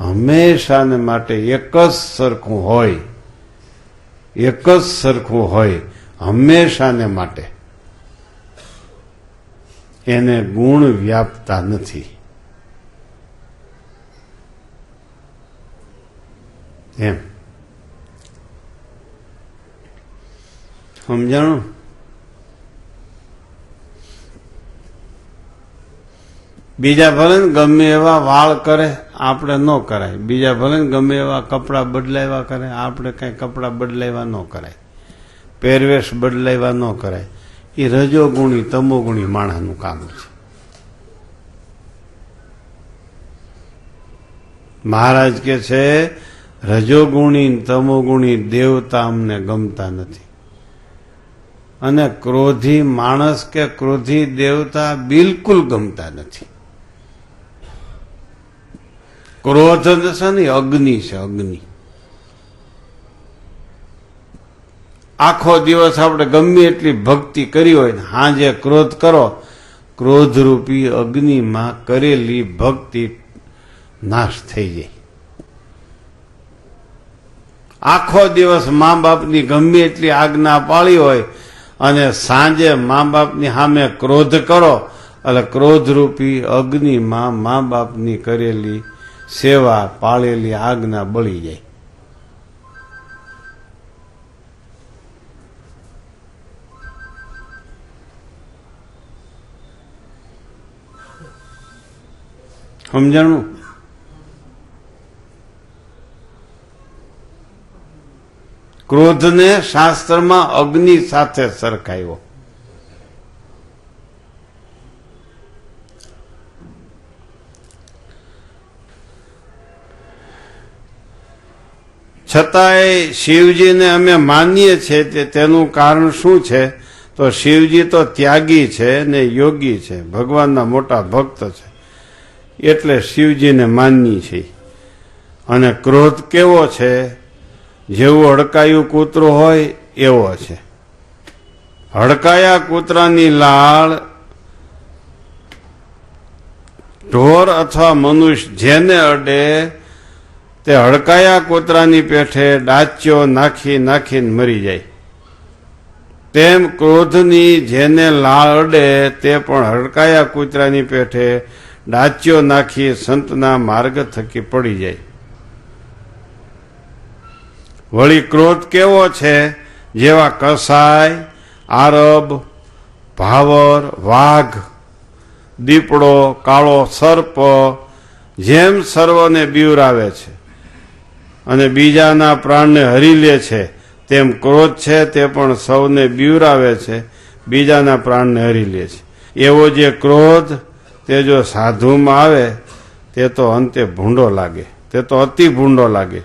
હંમેશાને માટે એક જ સરખું હોય. એક જ સરખું હોય હંમેશાને માટે. એને ગુણ વ્યાપતા નથી. એમ સમજાણું? બીજા ભલે ને ગમે એવા વાળ કરે, આપણે ન કરાય. બીજા ભલે ને ગમે એવા કપડાં બદલાવ્યા કરે, આપણે કઈ કપડાં બદલાવ્યા ન કરાય. પહેરવેશ બદલાવ્યા ન કરાય. એ રજોગુણી તમોગુણી માણસનું કામ છે. મહારાજ કે છે રજોગુણી તમોગુણી દેવતા અમને ગમતા નથી. અને ક્રોધી માણસ કે ક્રોધી દેવતા બિલકુલ ગમતા નથી. ક્રોધ છે ને અગ્નિ છે, અગ્નિ. આખો દિવસ આપણે ગમે એટલી ભક્તિ કરી હોય ને હાજે ક્રોધ કરો, ક્રોધરૂપી અગ્નિમાં કરેલી ભક્તિ નાશ થઈ જાય. આખો દિવસ મા બાપની ગમે એટલી આજ્ઞા પાળી હોય અને સાંજે મા બાપની સામે ક્રોધ કરો એટલે ક્રોધરૂપી અગ્નિમાં મા બાપની કરેલી સેવા, પાળેલી આજ્ઞા બળી જાય. સમજાણું? ક્રોધને શાસ્ત્રમાં અગ્નિ સાથે સરખાયો. છતાંય શિવજીને અમે માનીએ છીએ. તેનું કારણ શું છે? તો શિવજી તો ત્યાગી છે ને યોગી છે, ભગવાનના મોટા ભક્ત છે, એટલે શિવજીને માનીએ છીએ. અને ક્રોધ કેવો છે? જેવું હડકાયું કૂતરું હોય એવો છે. હડકાયા કૂતરાની લાળ ઢોર અથવા મનુષ્ય જેને અડે તે હડકાયા કૂતરાની પેઠે ડાચ્યો નાખી નાખીને મરી જાય. તેમ ક્રોધની જેને લાળ અડે તે પણ હડકાયા કૂતરાની પેઠે ડાચ્યો નાખી સંતના માર્ગ થકી પડી જાય. વળી ક્રોધ કેવો છે? જેવા કસાય, આરબ, ભાવર, વાઘ, દીપડો, કાળો સર્પ જેમ સર્વને બીવરાવે છે અને બીજાના પ્રાણને હરી લે છે, તેમ ક્રોધ છે તે પણ સૌને બીવરાવે છે, બીજાના પ્રાણને હરી લે છે. એવો જે ક્રોધ તે જો સાધુમાં આવે તે તો અંતે ભૂંડો લાગે, તે તો અતિ ભૂંડો લાગે.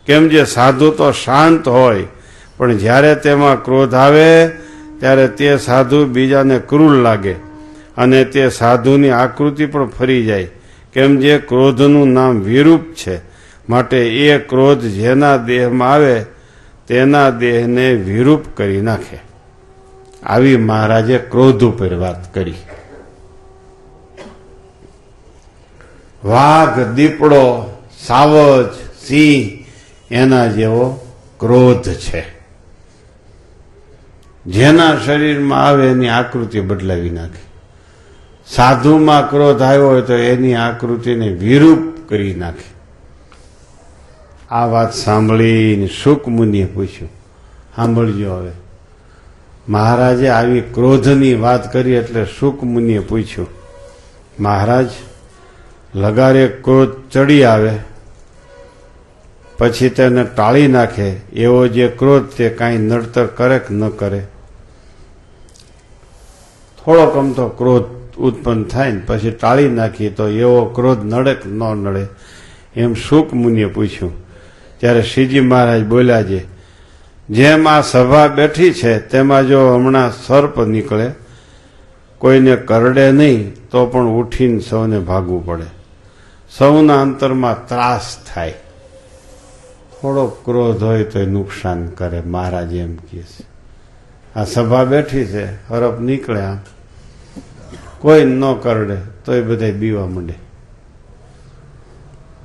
કેમ જે સાધુ તો શાંત હોય, પણ જ્યારે તેમાં ક્રોધ આવે ત્યારે તે સાધુ બીજાને ક્રૂર લાગે અને તે સાધુની આકૃતિ પણ ફરી જાય. કેમ જે ક્રોધનું નામ વિરૂપ છે, માટે એ ક્રોધ જેના દેહમાં આવે તેના દેહને વિરૂપ કરી નાખે. આવી મહારાજે ક્રોધ ઉપર વાત કરી. વાઘ, દીપડો, સાવજ, સિંહ એના જેવો ક્રોધ છે. જેના શરીરમાં આવે એની આકૃતિ બદલાવી નાખે. સાધુમાં ક્રોધ આવ્યો હોય તો એની આકૃતિને વિરૂપ કરી નાખે. આ વાત સાંભળીને શુક મુનિએ પૂછ્યું, સાંભળજો હવે. મહારાજે આવી ક્રોધની વાત કરી એટલે શુક મુનિએ પૂછ્યું, મહારાજ, લગારે ક્રોધ ચડી આવે પછી તેને ટાળી નાખે એવો જે ક્રોધ તે કાંઈ નડતર કરે કે ન કરે? થોડોક અમથો ક્રોધ ઉત્પન્ન થાય ને પછી ટાળી નાખીએ તો એવો ક્રોધ નડે કે ન નડે? એમ શુક મુનિએ પૂછ્યું. ત્યારે શ્રીજી મહારાજ બોલ્યા છે, જેમ આ સભા બેઠી છે તેમાં જો હમણાં સર્પ નીકળે, કોઈને કરડે નહીં તો પણ ઉઠીને સૌને ભાગવું પડે, સૌના અંતરમાં ત્રાસ થાય. થોડો ક્રોધ હોય તો નુકસાન કરે. મહારાજ એમ કહે છે, આ સભા બેઠી છે, હરફ નીકળે, આમ કોઈ ન કરડે તો એ બધા બીવા માંડે.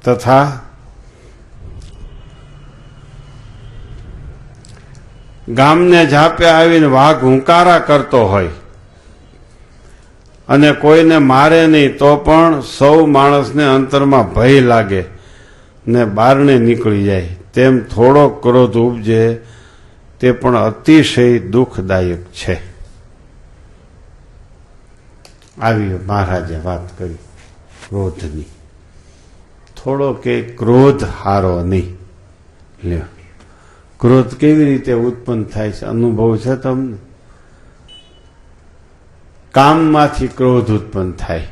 તથા ગામને ઝાપે આવીને વાઘ હુંકારા કરતો હોય અને કોઈને મારે નહીં તો પણ સૌ માણસને અંતરમાં ભય લાગે ને બારણે નીકળી જાય, તેમ થોડો ક્રોધ ઉપજે તે પણ અતિશય દુઃખદાયક છે. આવી મહારાજે વાત કરી ક્રોધની. થોડો કે ક્રોધ હારો નહીં. લ્યો, ક્રોધ કેવી રીતે ઉત્પન્ન થાય છે અનુભવ છે તમને? કામમાંથી ક્રોધ ઉત્પન્ન થાય.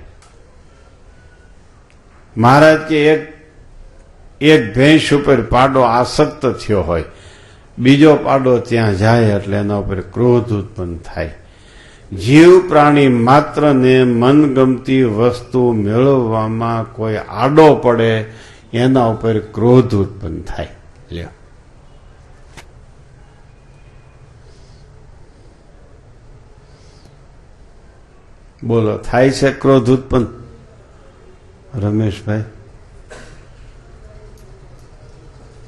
મહારાજ કે એક ભેંસ ઉપર પાડો આસક્ત થયો હોય, બીજો પાડો ત્યાં જાય એટલે એના ઉપર ક્રોધ ઉત્પન્ન થાય. જીવ પ્રાણી માત્રને મનગમતી વસ્તુ મેળવવામાં કોઈ આડો પડે એના ઉપર ક્રોધ ઉત્પન્ન થાય. લ્યો, બોલો, થાય છે ક્રોધ ઉત્પન્ન? રમેશભાઈ,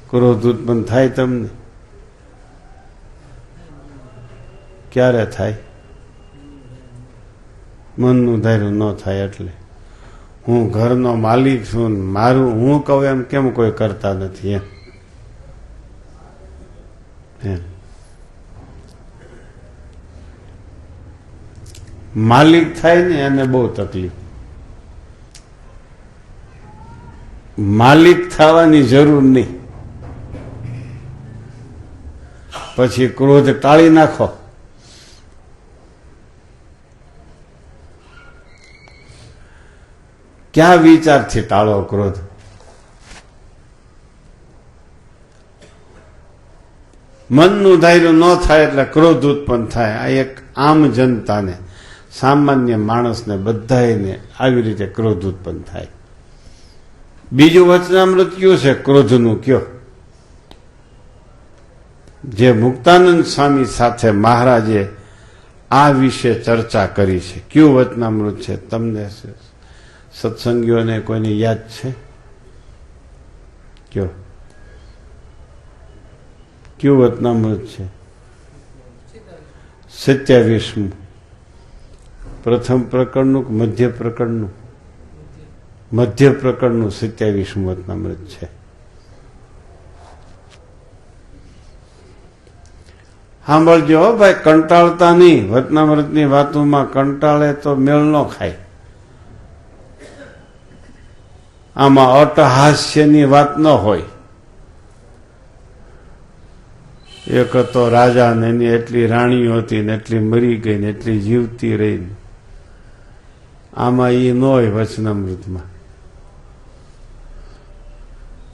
ક્રોધ ઉત્પન્ન થાય તમને? ક્યારે થાય? મનનું ધાર્યું ન થાય એટલે. હું ઘરનો માલિક છું, મારું હું કહું એમ કેમ કોઈ કરતા નથી? એમ માલિક થાય ને એને બહુ તકલીફ. માલિક થવાની જરૂર નહીં, પછી ક્રોધ ટાળી નાખો. ક્યાં વિચારથી ટાળો ક્રોધ? મનનું ધાર્યું ન થાય એટલે ક્રોધ ઉત્પન્ન થાય. આ એક આમ જનતાને, સામાન્ય માણસને, બધાને આવી રીતે ક્રોધ ઉત્પન્ન થાય. બીજું વચનામૃત કયું છે ક્રોધનું? કયો? જે મુક્તાનંદ સ્વામી સાથે મહારાજે આ વિશે ચર્ચા કરી છે. કયું વચનામૃત છે? તમને સત્સંગીઓને કોઈને યાદ છે? કયો? કયું વચનામૃત છે? 27મું. પ્રથમ પ્રકરણનું કે મધ્ય પ્રકરણનું? મધ્ય પ્રકરણનું 27મું વચનામૃત છે. સાંભળજો હો ભાઈ, કંટાળતા નહીં. વચનામૃતની વાતોમાં કંટાળે તો મેળ ન ખાય. આમાં અટ્ટહાસ્યની વાત ન હોય. એક હતો રાજા ને એની એટલી રાણીઓ હતી ને એટલી મરી ગઈ ને એટલી જીવતી રહી. આમાં એ ન હોય વચનામૃતમાં.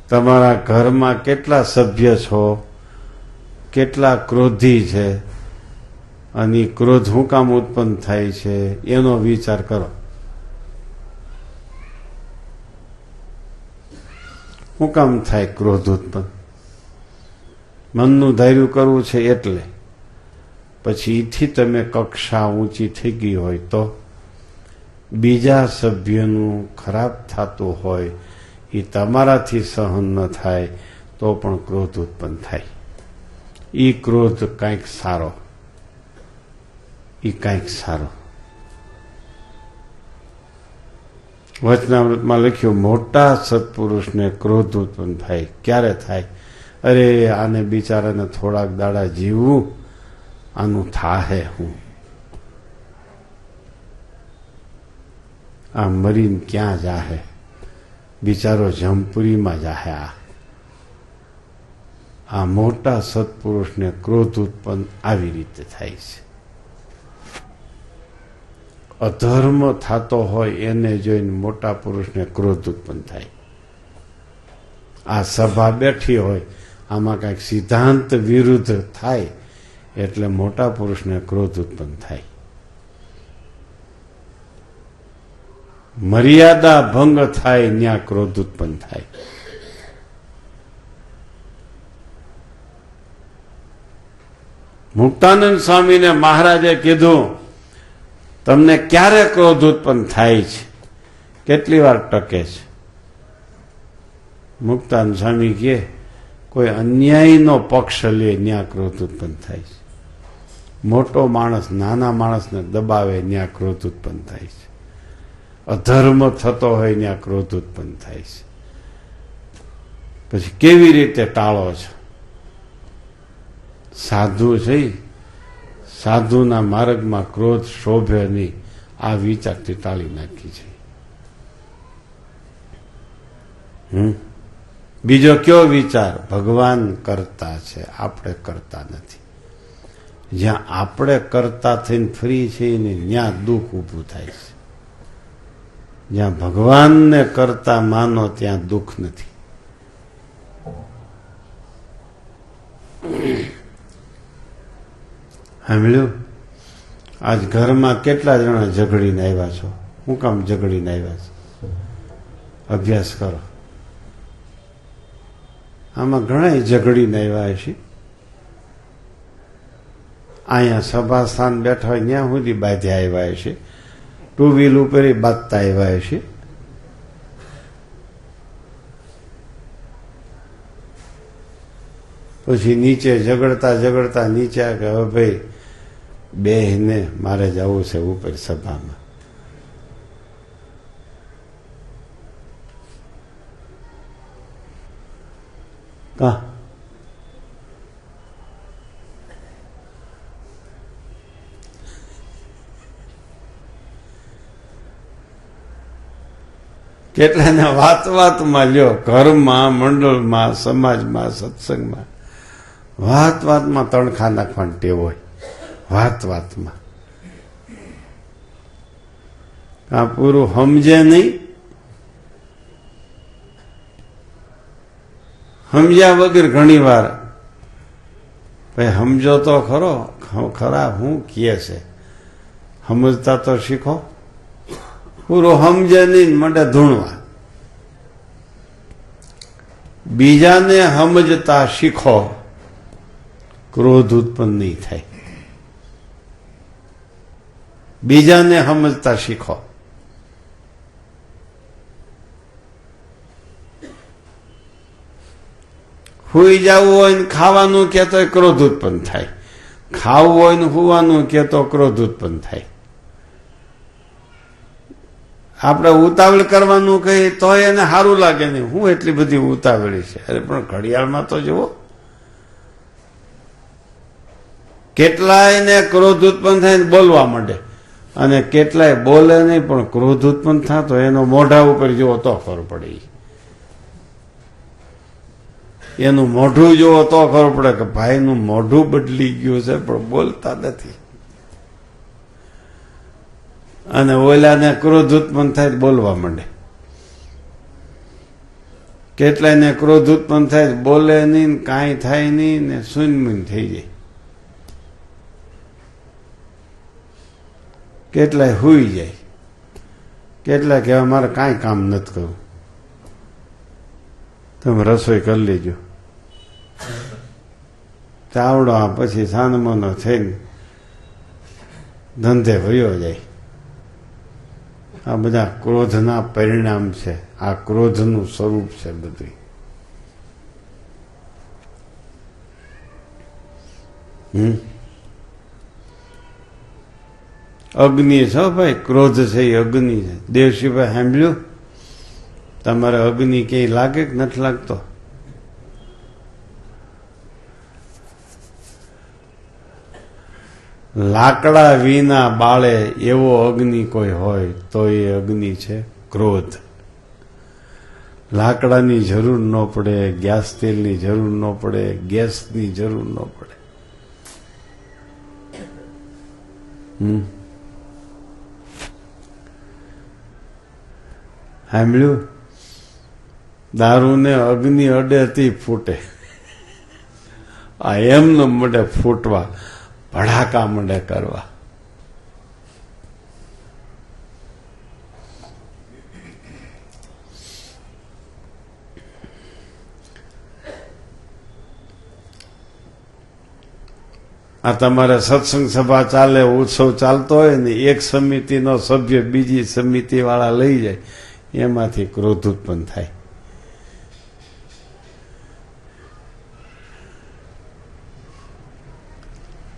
તમારા ઘરમાં કેટલા સભ્ય છો, કેટલા ક્રોધી છે, અને ક્રોધ શું કામ ઉત્પન્ન થાય છે એનો વિચાર કરો. શું કામ થાય ક્રોધ ઉત્પન્ન? મનનું ધાર્યું કરવું છે એટલે. પછી એથી તમે કક્ષા ઊંચી થઈ ગઈ હોય તો બીજા સભ્યનું ખરાબ થતું હોય એ તમારાથી સહન ન થાય તો પણ ક્રોધ ઉત્પન્ન થાય. એ ક્રોધ કંઈક સારો, એ કંઈક સારો. વચનામૃતમાં લખ્યું, મોટા સત્પુરુષને ક્રોધ ઉત્પન્ન થાય. ક્યારે થાય? અરે આને બિચારાને થોડાક દાડા જીવવું, આનું થાહે હું, આ મરીને ક્યાં જાહે, બિચારો જમપુરીમાં જાહે. આ મોટા સત્પુરુષને ક્રોધ ઉત્પન્ન આવી રીતે થાય છે. અધર્મ થતો હોય એને જોઈને મોટા પુરુષને ક્રોધ ઉત્પન્ન થાય. આ સભા બેઠી હોય, આમાં કંઈક સિદ્ધાંત વિરુદ્ધ થાય એટલે મોટા પુરુષને ક્રોધ ઉત્પન્ન થાય. મર્યાદા ભંગ થાય ત્યાં ક્રોધ ઉત્પન્ન થાય. મુક્તાનંદ સ્વામીને મહારાજે કીધું, તમને ક્યારે ક્રોધ ઉત્પન્ન થાય છે, કેટલી વાર ટકે છે? મુક્તાનંદ સ્વામી કહે, કોઈ અન્યાયનો પક્ષ લે ત્યાં ક્રોધ ઉત્પન્ન થાય છે. મોટો માણસ નાના માણસને દબાવે ત્યાં ક્રોધ ઉત્પન્ન થાય છે. અધર્મ થતો હોય ત્યાં ક્રોધ ઉત્પન્ન થાય છે. પછી કેવી રીતે ટાળો છો? સાધુ છે, સાધુના માર્ગમાં ક્રોધ શોભે નહીં, આ વિચારથી ટાળી નાખી છે. બીજો કયો વિચાર? ભગવાન કરતા છે, આપણે કરતા નથી. જ્યાં આપણે કરતા થઈને ફ્રી છીએ ને ત્યાં દુઃખ ઊભું થાય છે. જ્યાં ભગવાનને કરતા માનો ત્યાં દુઃખ નથી. સાંભળ્યું? આજ ઘરમાં કેટલા જણા ઝઘડીને આવ્યા છો? શું કામ ઝઘડીને આવ્યા છો? અભ્યાસ કરો. આમાં ઘણા ઝઘડીને આવ્યા છે. અહીંયા સભા સ્થાન બેઠા હોય ત્યાં સુધી બાંધ્યા આવ્યા છે. ટુ વ્હીલ ઉપર બાંધતા આવ્યા છે. પછી નીચે ઝઘડતા ઝઘડતા નીચે કે હવે ભાઈ બેહને મારે જવું છે ઉપર સભામાં. કા કેટલાને વાત વાતમાં લ્યો, ઘરમાં, મંડળમાં, સમાજમાં, સત્સંગમાં વાત વાતમાં તણખા નાખવાની ટેવ હોય. વાત વાતમાં આ પૂરું સમજે નહીં. સમજ્યા વગર ઘણી વાર ભાઈ સમજો તો ખરો, ખરા હું કહે છે, સમજતા તો શીખો. પૂરો સમજે નહીં, મંડે ધૂણવા. બીજાને સમજતા શીખો, ક્રોધ ઉત્પન્ન નહીં થાય. બીજાને સમજતા શીખો. હુઈ જવું હોય ને ખાવાનું કહેતો ક્રોધ ઉત્પન્ન થાય. ખાવું હોય ને હુવાનું કહેતો ક્રોધ ઉત્પન્ન થાય. આપણે ઉતાવળ કરવાનું કહીએ તો એને સારું લાગે નહીં, હું એટલી બધી ઉતાવળી છે. અરે પણ ઘડિયાળમાં તો જુઓ, કેટલાયને ક્રોધ ઉત્પન્ન થાય ને બોલવા માંડે, અને કેટલાય બોલે નહીં પણ ક્રોધ ઉત્પન્ન થતો એનો મોઢા ઉપર જુઓ તો ખબર પડે. એનું મોઢું જુઓ તો ખબર પડે કે ભાઈનું મોઢું બદલી ગયું છે પણ બોલતા નથી. અને ઓલાને ક્રોધ ઉત્પન્ન થાય બોલવા માંડે. કેટલાયને ક્રોધ ઉત્પન્ન થાય બોલે નહીં, કાંઈ થાય નહીં ને શૂન્યમૂન થઈ જાય. કેટલાય હુઈ જાય. કેટલાય કહેવાય મારે કાંઈ કામ નથી કરવું, તમે રસોઈ કરી લેજો. ચાવડો પછી સાનમાનો થઈને ધંધે વયો જાય. આ બધા ક્રોધના પરિણામ છે, આ ક્રોધનું સ્વરૂપ છે બધું. અગ્નિ છે ભાઈ, ક્રોધ છે એ અગ્નિ છે. દેવશીભાઈ સાંભળ્યું? તમારે અગ્નિ ક્યાંય લાગે કે નથી લાગતો? લાકડા વિના બાળે એવો અગ્નિ કોઈ હોય તો એ અગ્નિ છે ક્રોધ. લાકડાની જરૂર ન પડે, ગેસ તેલની જરૂર ન પડે, ગેસની જરૂર ન પડે. સાંભળ્યું? દારૂને અગ્નિ અડેથી ફૂટે, આ એમને મળે ફૂટવા, ભડાકા મંડે કરવા. આ તમારે સત્સંગ સભા ચાલે, ઉત્સવ ચાલતો હોય ને, એક સમિતિનો સભ્ય બીજી સમિતિ વાળા લઈ જાય, એમાંથી ક્રોધ ઉત્પન્ન થાય.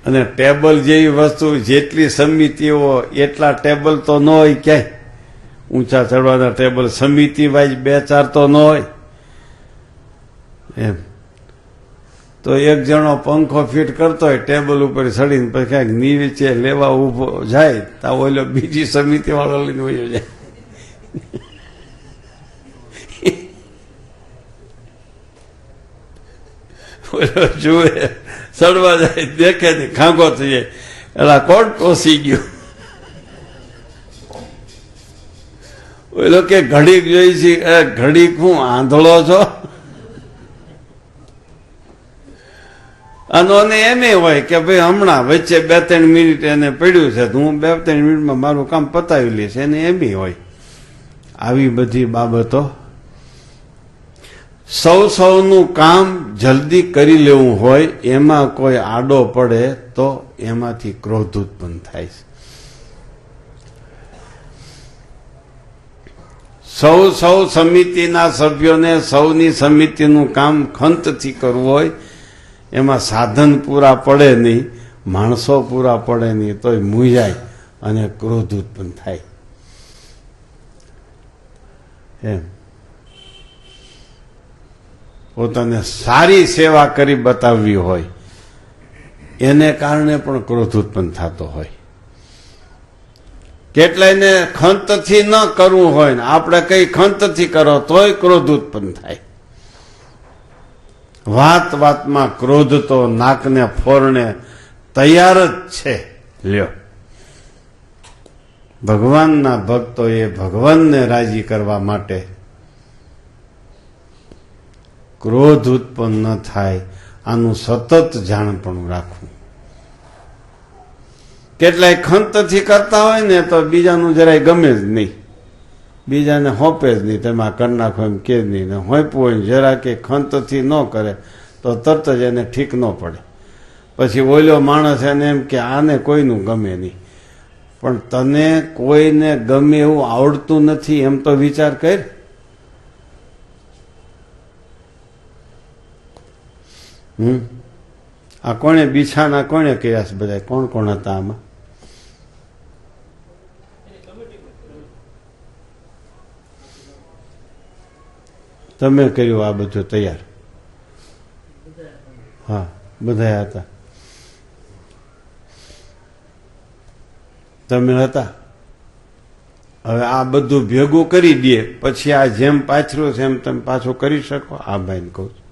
અને ટેબલ જેવી વસ્તુ, જેટલી સમિતિઓ એટલા ટેબલ તો ન હોય ક્યાંય. ઊંચા ચડવાના ટેબલ સમિતિ વાઇઝ 2-4 તો ન હોય એમ. તો એક જણો પંખો ફિટ કરતો હોય ટેબલ ઉપર ચડીને, પછી ક્યાંક નીચે લેવા ઉભો જાય તો ઓલો બીજી સમિતિ વાળો લઈને વયો જાય. ઓલો જુએ, ચડવા જાય, દેખે ને ખાંગો થઈ જાય, એલા કોણ ટોસી ગયું. ઓલો કે ઘડીક જોઈ છે, ઘડીક હું આંધળો છો? અને એમ હોય કે ભાઈ હમણાં વચ્ચે 2-3 મિનિટ એને પડ્યું છે તો હું 2-3 મિનિટમાં મારું કામ પતાવી લઈશ, એને એમ હોય. આવી બધી બાબતો, સૌનું કામ જલ્દી કરી લેવું હોય, એમાં કોઈ આડો પડે તો એમાંથી ક્રોધ ઉત્પન્ન થાય છે. સૌ સમિતિના સભ્યોને સૌની સમિતિનું કામ ખંતથી કરવું હોય, એમાં સાધન પૂરા પડે નહીં, માણસો પૂરા પડે નહીં, તોય મૂંઝાય અને ક્રોધ ઉત્પન્ન થાય. એમ પોતાને સારી સેવા કરી બતાવવી હોય એને કારણે પણ ક્રોધ ઉત્પન્ન થતો હોય. કેટલાયને ખંતથી ન કરવું હોય ને આપણે કઈ ખંતથી કરો તોય ક્રોધ ઉત્પન્ન થાય. વાત વાતમાં ક્રોધ તો નાકને ફોરણે તૈયાર જ છે. લ્યો, ભગવાનના ભક્તોએ ભગવાનને રાજી કરવા માટે ક્રોધ ઉત્પન્ન ન થાય આનું સતત જાણપણું રાખવું. કેટલાય ખંતથી કરતા હોય ને તો બીજાનું જરાય ગમે જ નહીં, બીજાને હોપે જ નહીં, તેમાં કરી નાખો એમ કે જ નહીં. હોપવું હોય જરા કે ખંતથી ન કરે તો તરત જ એને ઠીક ન પડે. પછી ઓલો માણસ એને એમ કે આને કોઈનું ગમે નહીં, પણ તને કોઈને ગમે એવું આવડતું નથી એમ તો વિચાર કર. આ કોણે બિછાના કોણે કર્યા છે બધા? કોણ કોણ હતા આમાં? તમે કર્યું આ બધું તૈયાર? હા, બધા હતા. તમે હતા. હવે આ બધું ભેગું કરી દે પછી આ જેમ પાછરું છે એમ તમે પાછું કરી શકો? આ ભાઈને કહું છું,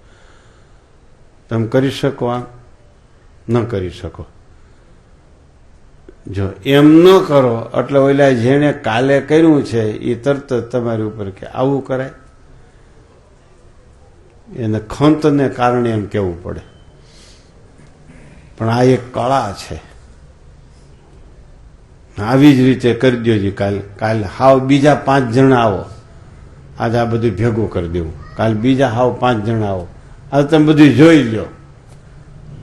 તમે કરી શકો? આ ન કરી શકો. જો એમ ન કરો એટલે ઓલા જેણે કાલે કર્યું છે એ તરત જ તમારી ઉપર કે આવું કરાય, એને ખંતને કારણે એમ કહેવું પડે. પણ આ એક કળા છે. આવી જ રીતે કરી દો. કાલે હાવ બીજા 5 જણા આવો, આજે આ બધું ભેગું કરી દેવું. કાલે બીજા હાવ 5 જણા આવો, આજે તમે બધું જોઈ લો.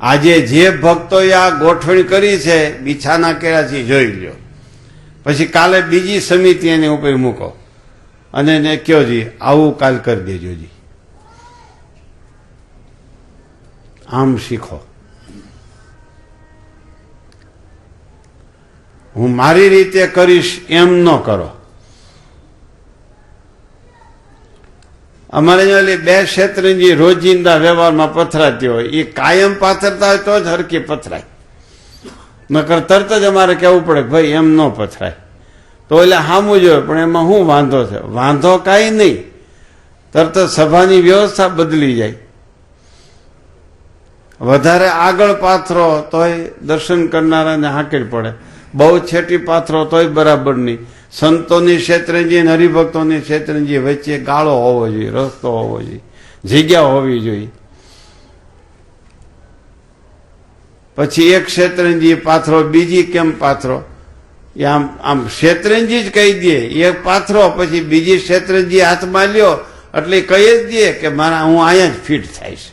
આજે જે ભક્તોએ આ ગોઠવણી કરી છે બિછાના કેળાથી જોઈ લો. પછી કાલે બીજી સમિતિ એને ઉપર મૂકો અને એને કયો જી આવું કાલ કરી દેજો જી. આમ શીખો. હું મારી રીતે કરીશ એમ ન કરો. અમારે અહીંયા 2 ક્ષેત્રજી રોજિંદા વ્યવહારમાં પથરાતી હોય, એ કાયમ પાથરતા હોય તો જ હરકી પથરાય. નકર તરત જ અમારે કહેવું પડે ભાઈ એમ ન પથરાય. તો એટલે સામું જોઈએ પણ એમાં શું વાંધો છે? વાંધો કાંઈ નહીં, તરત સભાની વ્યવસ્થા બદલી જાય. વધારે આગળ પાથરો તોય દર્શન કરનારાને હાંકડી પડે, બહુ છેટી પાથરો તોય બરાબર નહીં. સંતોની ક્ષેત્રજી અને હરિભક્તોની ક્ષેત્રજી વચ્ચે ગાળો હોવો જોઈએ, રસ્તો હોવો જોઈએ, જગ્યા હોવી જોઈએ. પછી એક ક્ષેત્રજી પાથરો બીજી કેમ પાથરો? એ આમ ક્ષેત્રજી જ કહી દે એક પાથરો, પછી બીજી ક્ષેત્રજી હાથમાં લ્યો એટલે કહી જ દે કે મારા હું અહીંયા જ ફિટ થઈશ.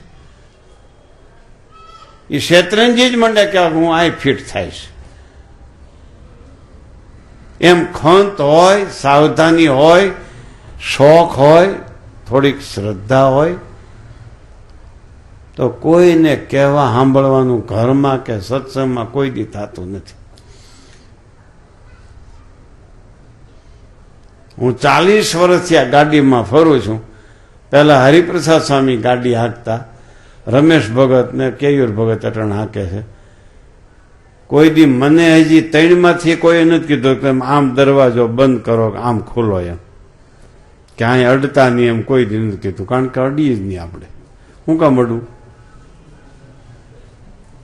એ ક્ષેત્રજી જ મંડે કે હું અહીં ફિટ થઈશ. એમ ખંત હોય, સાવધાની હોય, શોખ હોય, થોડીક શ્રદ્ધા હોય તો કોઈને કહેવા સાંભળવાનું ઘરમાં કે સત્સંગમાં કોઈ દી થતું નથી. હું 40 વર્ષથી આ ગાડીમાં ફરું છું. પહેલા હરિપ્રસાદ સ્વામી ગાડી હાંકતા, રમેશ ભગત ને કેયુર ભગત અટણ હાંકે છે. કોઈ દી મને હજી 3માંથી કોઈ નથી કીધું કે આમ દરવાજો બંધ કરો આમ ખોલો એમ, કે અહીં અડતા નહીં એમ કોઈ દી નથી કીધું. કારણ કે અડીએ જ નહીં આપણે. શું કામ અડવું?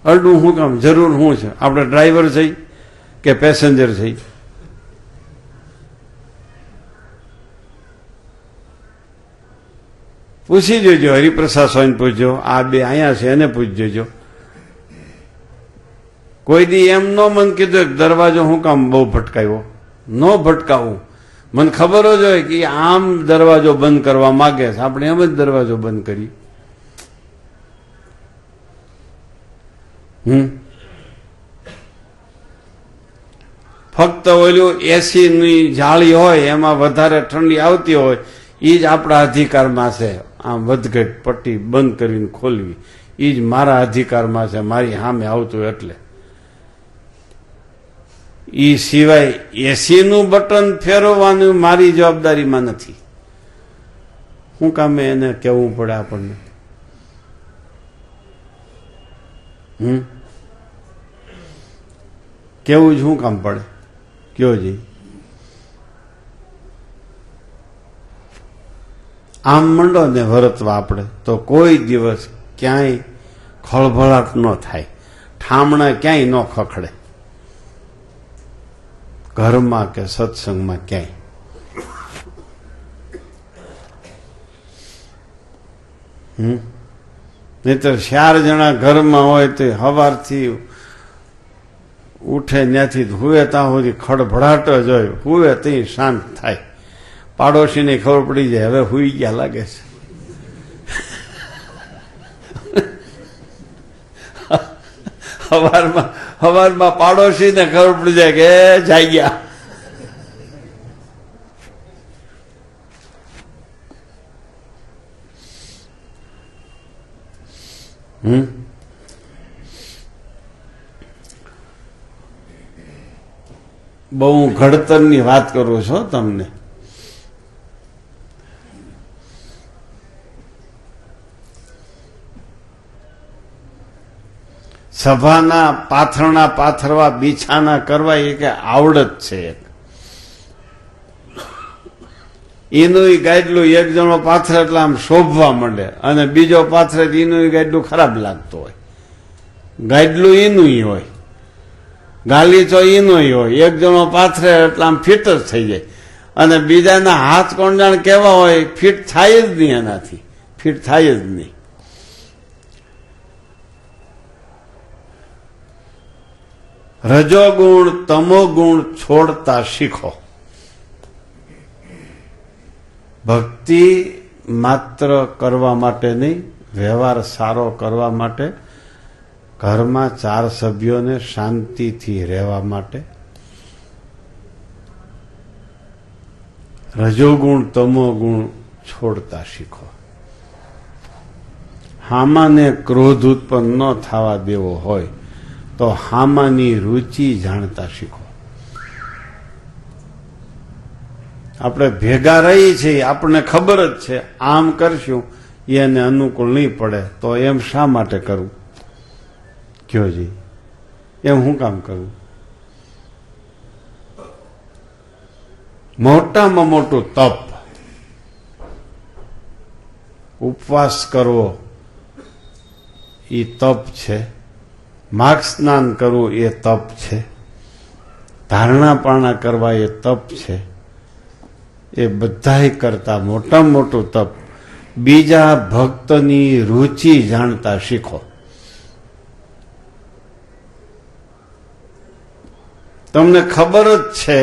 અડવું શું કામ? જરૂર શું છે? આપણે ડ્રાઈવર થઈ કે પેસેન્જર થઈ? પૂછી જોજો, હરિપ્રસાદ સ્વામી પૂછજો, આ 2 અહીંયા છે એને પૂછી જોજો. કોઈ દી એમ ન મન કીધું દરવાજો હું કામ બહુ ભટકાવ્યો? ન ભટકાવું. મને ખબર જ હોય કે આમ દરવાજો બંધ કરવા માગે છે, આપણે એમ જ દરવાજો બંધ કરી. ફક્ત ઓલું એસી ની જાળી હોય એમાં વધારે ઠંડી આવતી હોય એ જ આપણા અધિકારમાં છે. આમ વધઘટ પટ્ટી બંધ કરીને ખોલવી એ જ મારા અધિકારમાં છે, મારી સામે આવતું એટલે. એ સિવાય એસી નું બટન ફેરવવાનું મારી જવાબદારીમાં નથી. શું કામે એને કહેવું પડે આપણને? કેવું જ શું કામ પડે? કયો જી. આમ મંડો ને વરતવા આપણે તો કોઈ દિવસ ક્યાંય ખળભળાટ ન થાય, ઠામણા ક્યાંય ન ખખડે, ઘરમાં કે સત્સંગમાં ક્યાંય. નહીતર 4 જણા ઘરમાં હોય તો સવારથી ઉઠે ત્યાંથી હુવે ત્યાં સુધી ખડભડાટ જ હોય. હુવે ત્યાં શાંત થાય. પાડોશીને ખબર પડી જાય હવે હુઈ ગયા લાગે છે. સવારમાં પાડોશીને ખબર પડી જાય કે જાઈ ગયા. બહુ ઘડતરની વાત કરું છું તમને. સભાના પાથરણા પાથરવા, બીછાના કરવા એ કે આવડત છે એક. એનું ગાડલું એક જણો પાથરે એટલે આમ શોભવા માંડે, અને બીજો પાથરે એનું ગાડલું ખરાબ લાગતું હોય. ગાડલું એનું હોય, ગાલીચો એનો હોય. એક જણો પાથરે એટલે આમ ફિટ જ થઈ જાય, અને બીજાના હાથ કોણ જાણ કેવા હોય, ફિટ થાય જ નહીં, એનાથી ફિટ થાય જ નહીં. રજોગુણ તમોગુણ છોડતા શીખો. ભક્તિ માત્ર કરવા માટે નહીં, વ્યવહાર સારો કરવા માટે, ઘરમાં 4 સભ્યોને શાંતિથી રહેવા માટે. રજોગુણ તમોગુણ છોડતા શીખો. હામાને ક્રોધ ઉત્પન્ન ન થવા દેવો હોય તો હામાની રુચિ જાણતા શીખો. આપણે ભેગા રહી છીએ, આપણને ખબર જ છે આમ કરશું એને અનુકૂળ નહીં પડે, તો એમ શા માટે કરવું? કયો જી, એમ હું કામ કરું? મોટામાં મોટું તપ ઉપવાસ કરવો એ તપ છે, માર્ગ સ્નાન કરવું એ તપ છે, ધારણા પારણા કરવા એ તપ છે. એ બધાય કરતા મોટામાં મોટું તપ બીજા ભક્તની રુચિ જાણતા શીખો. તમને ખબર જ છે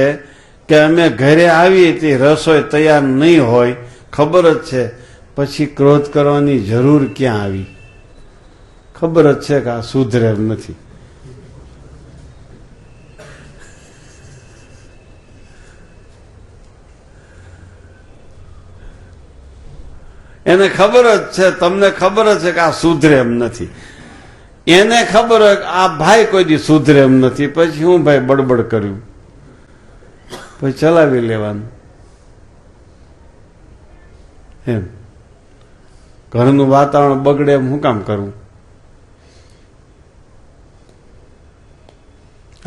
કે અમે ઘરે આવીએ તે રસોઈ તૈયાર નહીં હોય, ખબર જ છે, પછી ક્રોધ કરવાની જરૂર ક્યાં આવી? ખબર જ છે કે આ સુધરે એમ નથી. એને ખબર જ છે, તમને ખબર જ છે કે આ સુધરે એમ નથી. એને ખબર હોય કે આ ભાઈ કોઈ દી સુધરે એમ નથી, પછી હું ભાઈ બડબડ કર્યું, પછી ચલાવી લેવાનું. એમ ઘરનું વાતાવરણ બગડે એમ હું કામ કરવું?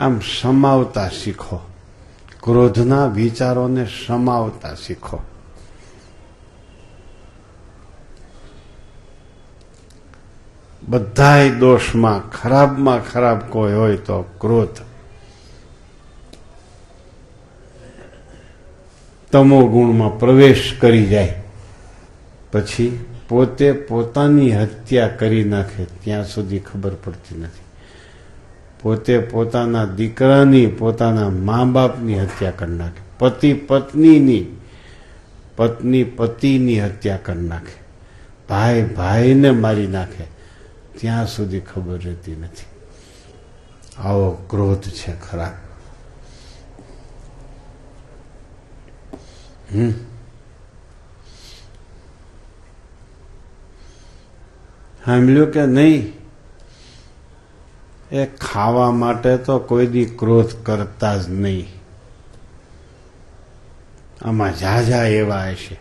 આમ સમાવતા શીખો, ક્રોધના વિચારોને સમાવતા શીખો. બધાય દોષમાં ખરાબમાં ખરાબ કોઈ હોય તો ક્રોધ. તમો ગુણમાં પ્રવેશ કરી જાય પછી પોતે પોતાની હત્યા કરી નાખે ત્યાં સુધી ખબર પડતી નથી. પોતે પોતાના દીકરાની, પોતાના મા બાપની હત્યા કરી નાખે, પતિ પત્નીની, પત્ની પતિની હત્યા કરી નાખે, ભાઈ ભાઈને મારી નાખે, ત્યાં સુધી ખબર રહેતી નથી. આવો ક્રોધ છે ખરા. સાંભળ્યું કે નહીં? એ ખાવા માટે તો કોઈ દી ક્રોધ કરતા જ નહીં. આમાં ઝાઝા એવા હશે,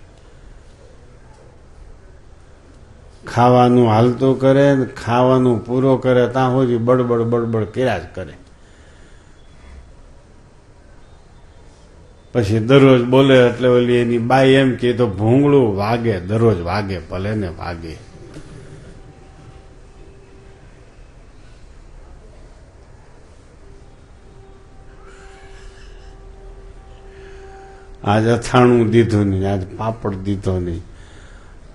ખાવાનું હાલતું કરે, ખાવાનું પૂરો કરે ત્યાં સુધી બડબડ બડબડ કર્યા જ કરે. પછી દરરોજ બોલે એટલે ઓલી એની બાઈ એમ કે તો ભૂંગળું વાગે, દરરોજ વાગે, ભલે ને વાગે. આજ અથાણું દીધું નહીં, આજ પાપડ દીધો નહીં,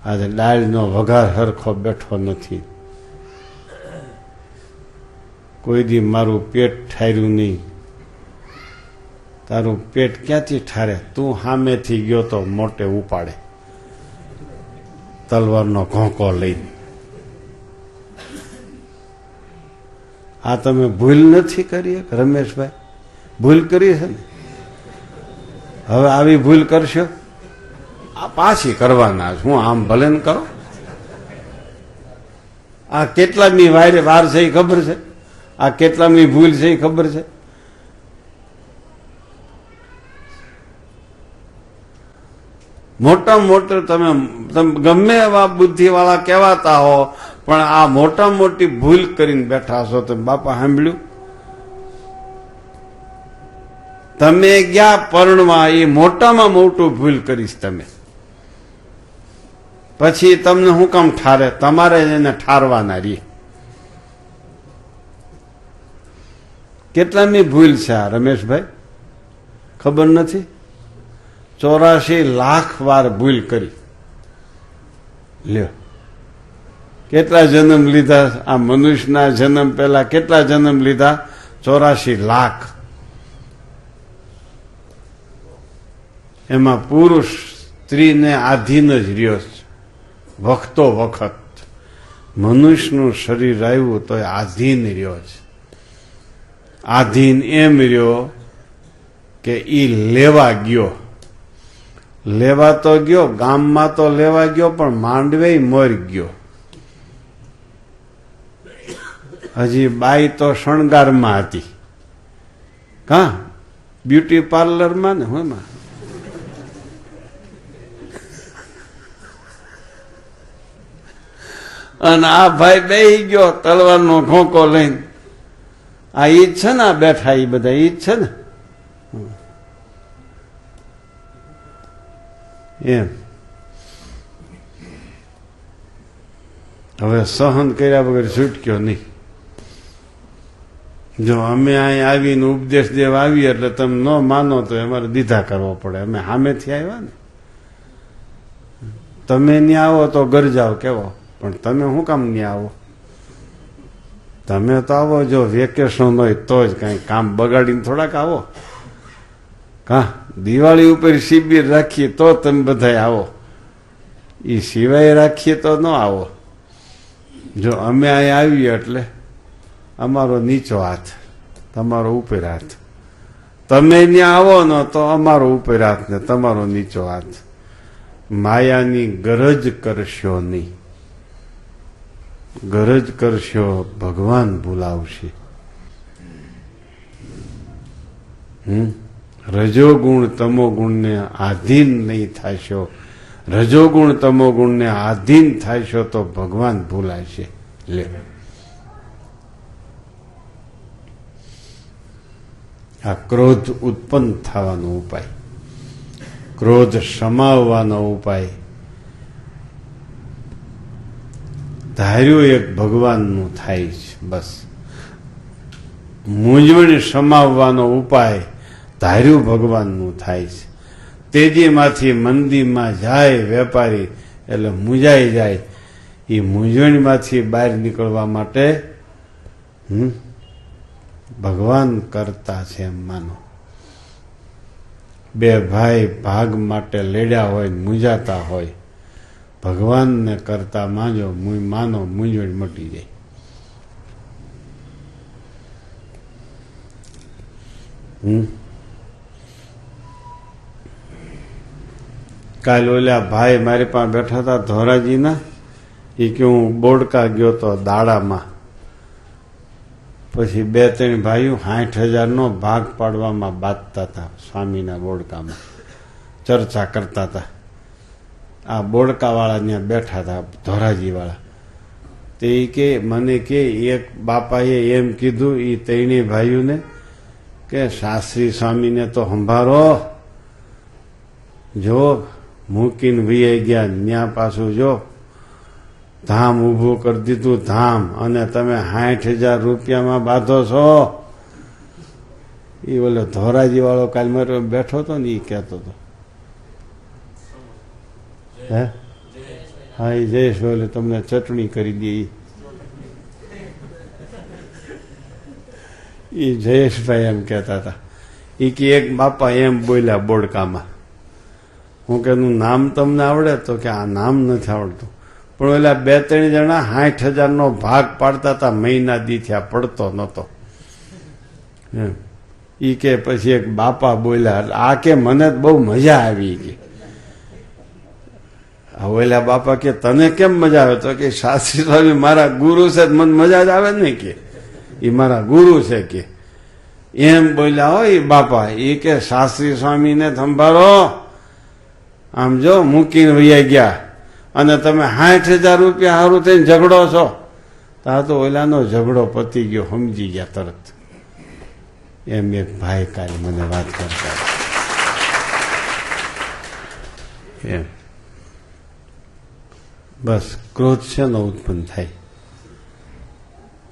આજે દાળનો વઘાર હરખો બેઠો નથી, કોઈ દી મારું પેટ ઠાર્યું નહીં. તારું પેટ ક્યાંથી ઠારે? તું સામેથી ગયો તો મોટે ઉપાડે તલવારનો ઘોંકો લઈને. આ તમે ભૂલ નથી કરી રમેશભાઈ? ભૂલ કરી છે ને? હવે આવી ભૂલ કરશો? આ પાછી કરવાના હું આમ ભલે ને કરો. આ કેટલામી વાર છે એ ખબર છે? આ કેટલામી ભૂલ છે એ ખબર છે? મોટા મોટો તમે ગમે એવા બુદ્ધિ વાળા કહેવાતા હો, પણ આ મોટા મોટી ભૂલ કરીને બેઠા છો. તમે બાપા સાંભળ્યું? તમે ગયા પરણવા એ મોટામાં મોટું ભૂલ કરીશ તમે. પછી તમને શું કામ ઠારે? તમારે એને ઠારવાના રી. કેટલામી ભૂલ છે આ રમેશભાઈ? ખબર નથી? 84 લાખ વાર ભૂલ કરી. લ્યો, કેટલા જન્મ લીધા? આ મનુષ્યના જન્મ પહેલા કેટલા જન્મ લીધા? 84 લાખ. એમાં પુરુષ સ્ત્રીને આધીન જ રહ્યો છે વખતો વખત. મનુષ્યનું શરીર આવ્યું તો આધીન રહ્યો છે. આધીન એમ રહ્યો કે ઈ લેવા ગયો. લેવા તો ગયો, ગામમાં તો લેવા ગયો, પણ માંડવે મરી ગયો. હજી બાઈ તો શણગારમાં હતી. કા બ્યુટી પાર્લરમાં ને હોમાં. અને આ ભાઈ બેહી ગયો તલવારનો ખોંકો લઈને. આ ઈ જ છે ને, આ બેઠા ઈ બધા ઈ જ છે ને. એમ હવે સહન કર્યા વગર છૂટક્યો નહીં. જો અમે અહીં આવીને ઉપદેશ દેવા આવીએ એટલે તમે ન માનો તો અમારે દીધા કરવો પડે. અમે સામેથી આવ્યા ને. તમે ત્યાં આવો તો ગરજાવ કેવો, પણ તમે શું કામ ત્યાં આવો? તમે તો આવો જો વેકેશન હોય તો જ કઈ કામ બગાડીને થોડાક આવો. કા દિવાળી ઉપર શિબિર રાખીએ તો તમે બધા આવો. એ સિવાય રાખીએ તો ન આવો. જો અમે અહીં આવીએ એટલે અમારો નીચો હાથ, તમારો ઉપર હાથ. તમે ત્યાં આવો ને તો અમારો ઉપર હાથ ને તમારો નીચો હાથ. માયાની ગરજ કરશો નહીં. ગરજ કરશો ભગવાન બોલાવશે. રજોગુણ તમોગુણને આધીન નહીં થશો. રજોગુણ તમોગુણને આધીન થશો તો ભગવાન ભૂલાશે. લે, આ ક્રોધ ઉત્પન્ન થવાનો ઉપાય, ક્રોધ સમાવવાનો ઉપાય ધાર્યું એક ભગવાનનું થાય છે. બસ મૂંઝવણ સમાવવાનો ઉપાય ધાર્યું ભગવાનનું થાય છે. તેજીમાંથી મંદીમાં જાય વેપારી એટલે મૂંઝાઈ જાય. એ મૂંઝવણમાંથી બહાર નીકળવા માટે ભગવાન કરતા છે એમ માનો. બે ભાઈ ભાગ માટે લડ્યા હોય, મૂંઝાતા હોય, ભગવાનને કરતા માનો મૂંઝવણ મટી જાય. કાલે ઓલા ભાઈ મારી પાસે બેઠા હતા ધોરાજીના. એ કે હું બોડકા ગયો તો દાડામાં. પછી 2-3 ભાઈઓ 60,000નો ભાગ પાડવામાં બાંધતા હતા સ્વામીના બોડકામાં. ચર્ચા કરતા હતા. આ બોડકાવાળા ત્યાં બેઠા હતા ધોરાજીવાળા. તે કે મને કે એક બાપાએ એમ કીધું એ 3 ભાઈઓને કે શાસ્ત્રી સ્વામીને તો સંભાળો. જો મૂકીને વૈયા ગયા ત્યાં પાછું જો ધામ ઊભું કરી દીધું ધામ, અને તમે 60,000 રૂપિયામાં બાંધો છો. એ ઓલો ધોરાજી વાળો કાલ મારો બેઠો હતો ને એ કહેતો હતો. હે હા, એ જયેશભાઈ ઓલે તમને ચટણી કરી દે. એ જયેશભાઈ એમ કહેતા હતા. એ કે એક બાપા એમ બોલ્યા બોડકામાં. હું કે નામ તમને આવડે? તો કે આ નામ નથી આવડતું. પણ ઓલા 2-3 જણા 60,000નો ભાગ પાડતા હતા. મહિના દી થયા પડતો નહોતો. એ કે પછી એક બાપા બોલ્યા. આ કે મને બહુ મજા આવી. કે ઓલા બાપા કે તને કેમ મજા આવે? તો કે શાસ્ત્રી સ્વામી મારા ગુરુ છે, મને મજા જ આવે ને. કે એ મારા ગુરુ છે. કે એમ બોલ્યા હોય એ બાપા. એ કે શાસ્ત્રી સ્વામીને સંભાળો. આમ જો મૂકીને વૈયા ગયા અને તમે 60,000 રૂપિયા સારું થઈને ઝઘડો છો, તો આ તો ઓલાનો ઝઘડો પતી ગયો, સમજી ગયા તરત. એમ એક ભાઈ કાલે મને વાત કરતા એમ. બસ ક્રોધ છે ને ઉત્પન્ન થાય.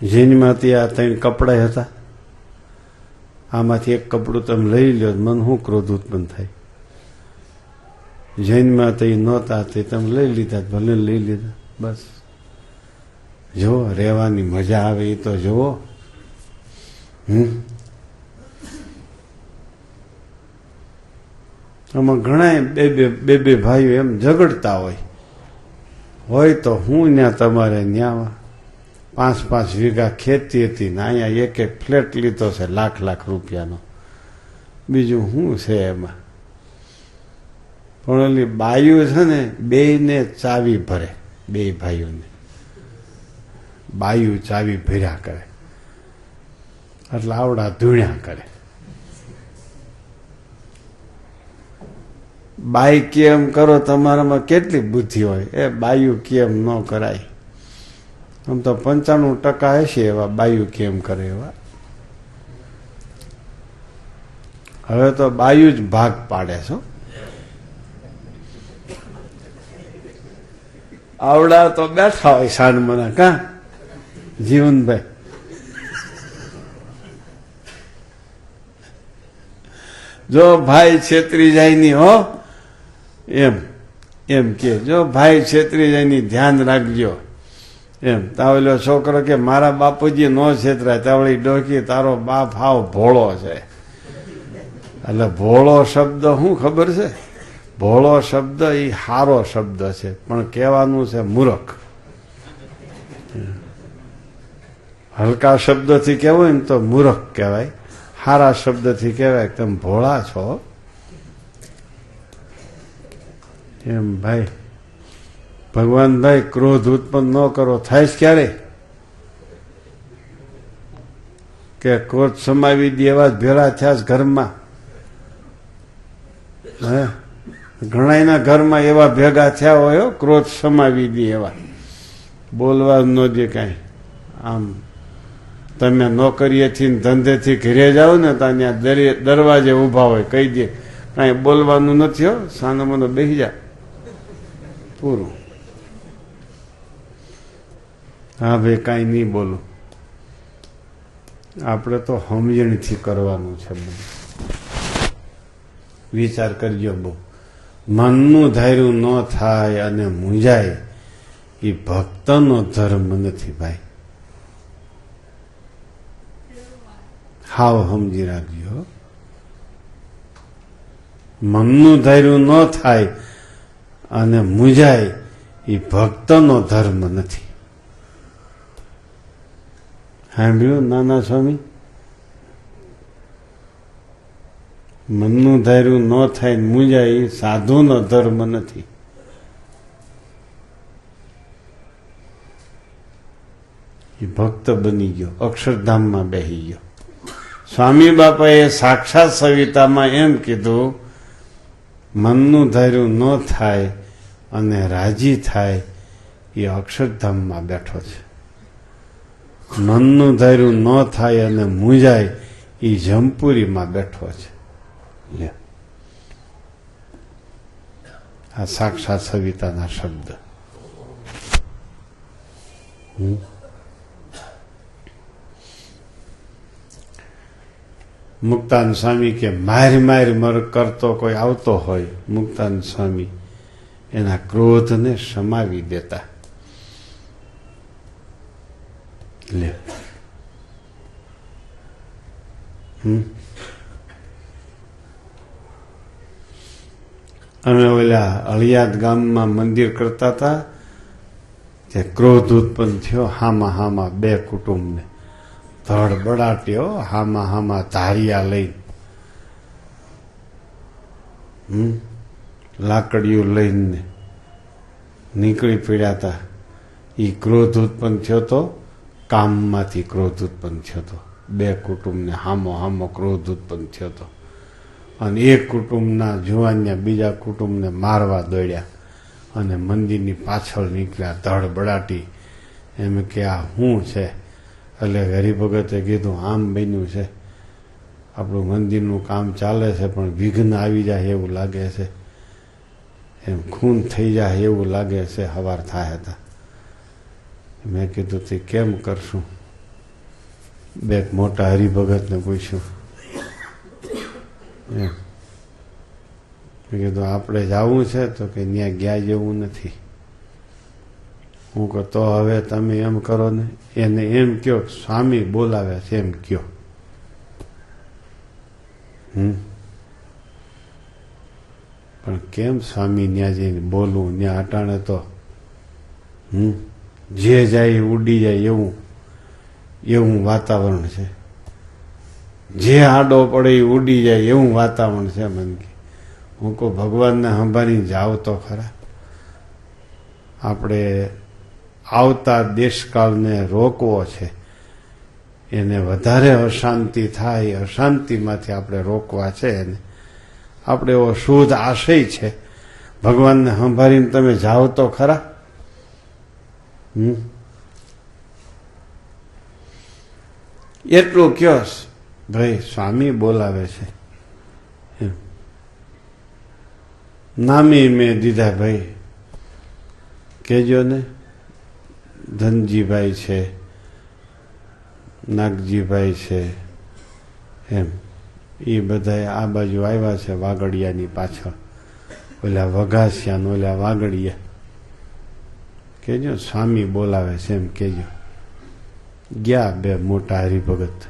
જીનમાંથી આ 3 કપડા હતા, આમાંથી એક કપડું તમે લઈ લો, મને શું ક્રોધ ઉત્પન્ન થાય? જૈનમાં તો એ નહોતા, તે તમે લઈ લીધા, ભલે લઈ લીધા. બસ જુઓ, રહેવાની મજા આવે એ તો જુઓ. આમાં ઘણા બે ભાઈઓ એમ ઝઘડતા હોય તો હું ત્યાં તમારે ત્યાં 5-5 વીઘા ખેતી હતી ને અહીંયા એક ફ્લેટ લીધો છે લાખ રૂપિયાનો. બીજું શું છે એમાં? પણ ઓલી બાયુ છે ને, બેયને ચાવી ભરે, 2 ભાઈઓને બાયુ ચાવી ભર્યા કરે, એટલે આવડા ધૂણ્યા કરે. બાઈ કેમ કરો, તમારામાં કેટલી બુદ્ધિ હોય. એ બાયુ કેમ ન કરાય? આમ તો 95% હશે એવા બાયુ કેમ કરે એવા. હવે તો બાયુ જ ભાગ પાડે છો. આવડા તો બેઠા હોય સાન મને, કા જીવનભાઈ? જો ભાઈ છેતરી જાય ની હો, એમ કે જો ભાઈ છેતરી જાય ની ધ્યાન રાખજો એમ. તાવલો છોકરો કે મારા બાપુજી નો છેતરાય, તાવળી ડોકી તારો બાપ હાવ ભોળો છે. એટલે ભોળો શબ્દ શું ખબર છે? ભોળો શબ્દ એ સારો શબ્દ છે, પણ કહેવાનું છે મૂર્ખ. હલકા શબ્દથી કહેવાય ને તો મૂર્ખ કહેવાય, સારા શબ્દથી કહેવાય તમે ભોળા છો એમ. ભાઈ ભગવાન ભાઈ ક્રોધ ઉત્પન્ન ન કરો. થાય ક્યારે કે ક્રોધ સમાવી દે એવા જ ભેળા થયા ઘરમાં. હે, ઘણાના ઘરમાં એવા ભેગા થયા હોય ક્રોધ સમાવી દે એવા, બોલવા ન દે કાંઈ. આમ તમે નોકરીએથી ધંધેથી ઘરે જાઓ ને તો ત્યાં દરવાજે ઊભા હોય, કહી દે કાંઈ બોલવાનું નથી હો, સાનો મનો બેસી જા, પૂરું. હા ભાઈ કાંઈ નહીં બોલું. આપણે તો સમજણથી કરવાનું છે બધું. વિચાર કરજો બહુ. મનનું ધાર્યું ન થાય અને મૂંઝાય એ ભક્તનો ધર્મ નથી ભાઈ. હાવ સમજી રાખજો. મનનું ધાર્યું ન થાય અને મૂંઝાય એ ભક્તનો ધર્મ નથી. સાંભળ્યું નાના સ્વામી? મનનું ધાર્યું ન થાય મૂંઝાય એ સાધુનો ધર્મ નથી. એ ભક્ત બની ગયો, અક્ષરધામમાં બેસી ગયો. સ્વામી બાપાએ સાક્ષાત સવિતામાં એમ કીધું, મનનું ધાર્યું ન થાય અને રાજી થાય એ અક્ષરધામમાં બેઠો છે. મનનું ધાર્યું ન થાય અને મૂંઝાય એ જમપુરીમાં બેઠો છે. આ સાક્ષાત સવિતાના શબ્દ. મુક્તાન સ્વામી કે માર કરતો કોઈ આવતો હોય, મુક્તાન સ્વામી એના ક્રોધને સમાવી દેતા. લે અમે ઓલા અળિયાદ ગામમાં મંદિર કરતા હતા, તે ક્રોધ ઉત્પન્ન થયો હામાં 2 કુટુંબને. ધડબડાટ્યો હામાં ધારિયા લઈ, લાકડીયું લઈને નીકળી પડ્યા હતા. એ ક્રોધ ઉત્પન્ન થયો તો, કામમાંથી ક્રોધ ઉત્પન્ન થયો તો. 2 કુટુંબને હામો ક્રોધ ઉત્પન્ન થયો તો. અને એક કુટુંબના જુવાનને બીજા કુટુંબને મારવા દોડ્યા અને મંદિરની પાછળ નીકળ્યા ધડબડાટી. એમ કે આ શું છે? એટલે હરિભગતે કીધું આમ બન્યું છે, આપણું મંદિરનું કામ ચાલે છે પણ વિઘ્ન આવી જાય એવું લાગે છે, એમ ખૂન થઈ જાય એવું લાગે છે, હવાર થાય હતા. મેં કીધું તે કેમ કરશું? બે મોટા હરિભગતને પૂછ્યું. એમ મેં કીધું આપણે જવું છે? તો કે ત્યાં ગયા જેવું નથી. હું કહું તો હવે તમે એમ કરો ને, એને એમ કયો સ્વામી બોલાવે છે એમ કયો. પણ કેમ સ્વામી ત્યાં જઈને બોલવું? ત્યાં અટાણે તો જે જાય ઉડી જાય એવું વાતાવરણ છે, જે આડો પડે એ ઉડી જાય એવું વાતાવરણ છે. મને કે હું કહું ભગવાનને સંભાળીને જાઓ તો ખરા. આપણે આવતા દેશકાળને રોકવો છે, એને વધારે અશાંતિ થાય, અશાંતિમાંથી આપણે રોકવા છે. એને આપણે એવો શુદ્ધ આશય છે, ભગવાનને સંભાળીને તમે જાઓ તો ખરા. એટલું કયો ભાઈ સ્વામી બોલાવે છે. નામી મેં દીધા ભાઈ, કેજો ને ધનજીભાઈ છે, નાગજીભાઈ છે, એમ એ બધા આ બાજુ આવ્યા છે વાગડિયાની પાછળ, ઓલા વઘાસિયા ને ઓલા વાગડિયા. કેજો સ્વામી બોલાવે છે એમ કેજો. ગયા બે મોટા હરિભગત.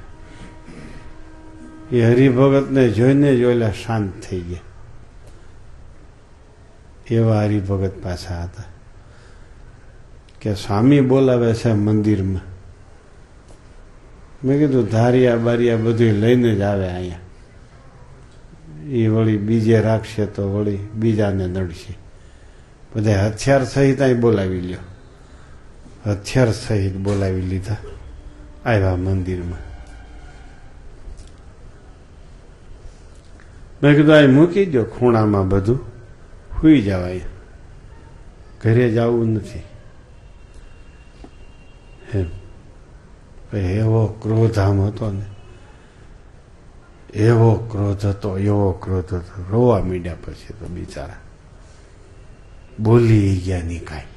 એ હરિભગતને જોઈને જ ઓલા શાંત થઈ ગયા. એવા હરિભગત પાછા હતા કે સ્વામી બોલાવે છે મંદિરમાં. મેં કીધું ધારિયા બારિયા બધું લઈને જ આવે અહીંયા. એ વળી બીજે રાખશે તો વળી બીજાને નડશે. બધા હથિયાર સહિત અહીં બોલાવી લ્યો. હથિયાર સહિત બોલાવી લીધા, આવ્યા મંદિરમાં. મેં કીધું અહીં મૂકી દો ખૂણામાં, બધું સુઈ જવાય, ઘરે જવું નથી. એમ એવો ક્રોધ આમ હતો ને, એવો ક્રોધ હતો, એવો ક્રોધ હતો. રોવા માંડ્યા પછી તો બિચારા બોલી ગયા નહીં કાંઈ.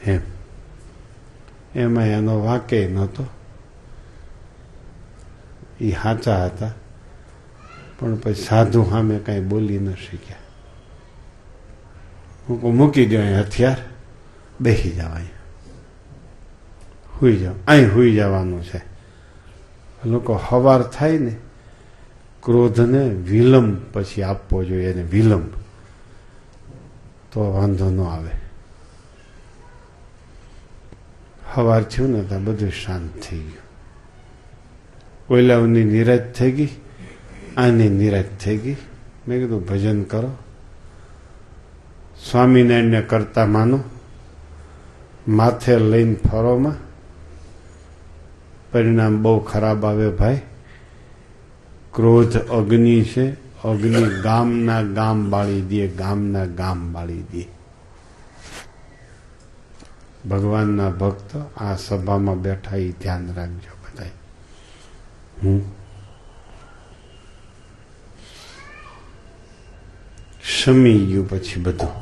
એમ એમાં એનો વાંકે નહોતો. એ સાચા હતા પણ પછી સાધુ સામે કાંઈ બોલી ન શીખ્યા. હું કહું મૂકી દો અહીં હથિયાર, બેસી જાવ, અહીંયા સુઈ જાવ, અહીં સુઈ જવાનું છે. લોકો હવાર થાય ને, ક્રોધને વિલંબ પછી આપવો જોઈએ, એને વિલંબ, તો વાંધો ન આવે. હવાર થયું ને તો બધું શાંત થઈ ગયું. ઓલાઓની નિરાશ થઈ ગઈ, આની નિરાશ થઈ ગઈ. મેં કીધું ભજન કરો, સ્વામિનારાયણને કરતા માનો, માથે લઈને ફરોમાં પરિણામ બહુ ખરાબ આવે ભાઈ. ક્રોધ અગ્નિ છે, અગ્નિ ગામના ગામ બાળી દે, ગામના ગામ બાળી દે. ભગવાનના ભક્ત આ સભામાં બેઠા એ ધ્યાન રાખજો બધા. શમી ગયું પછી બધું.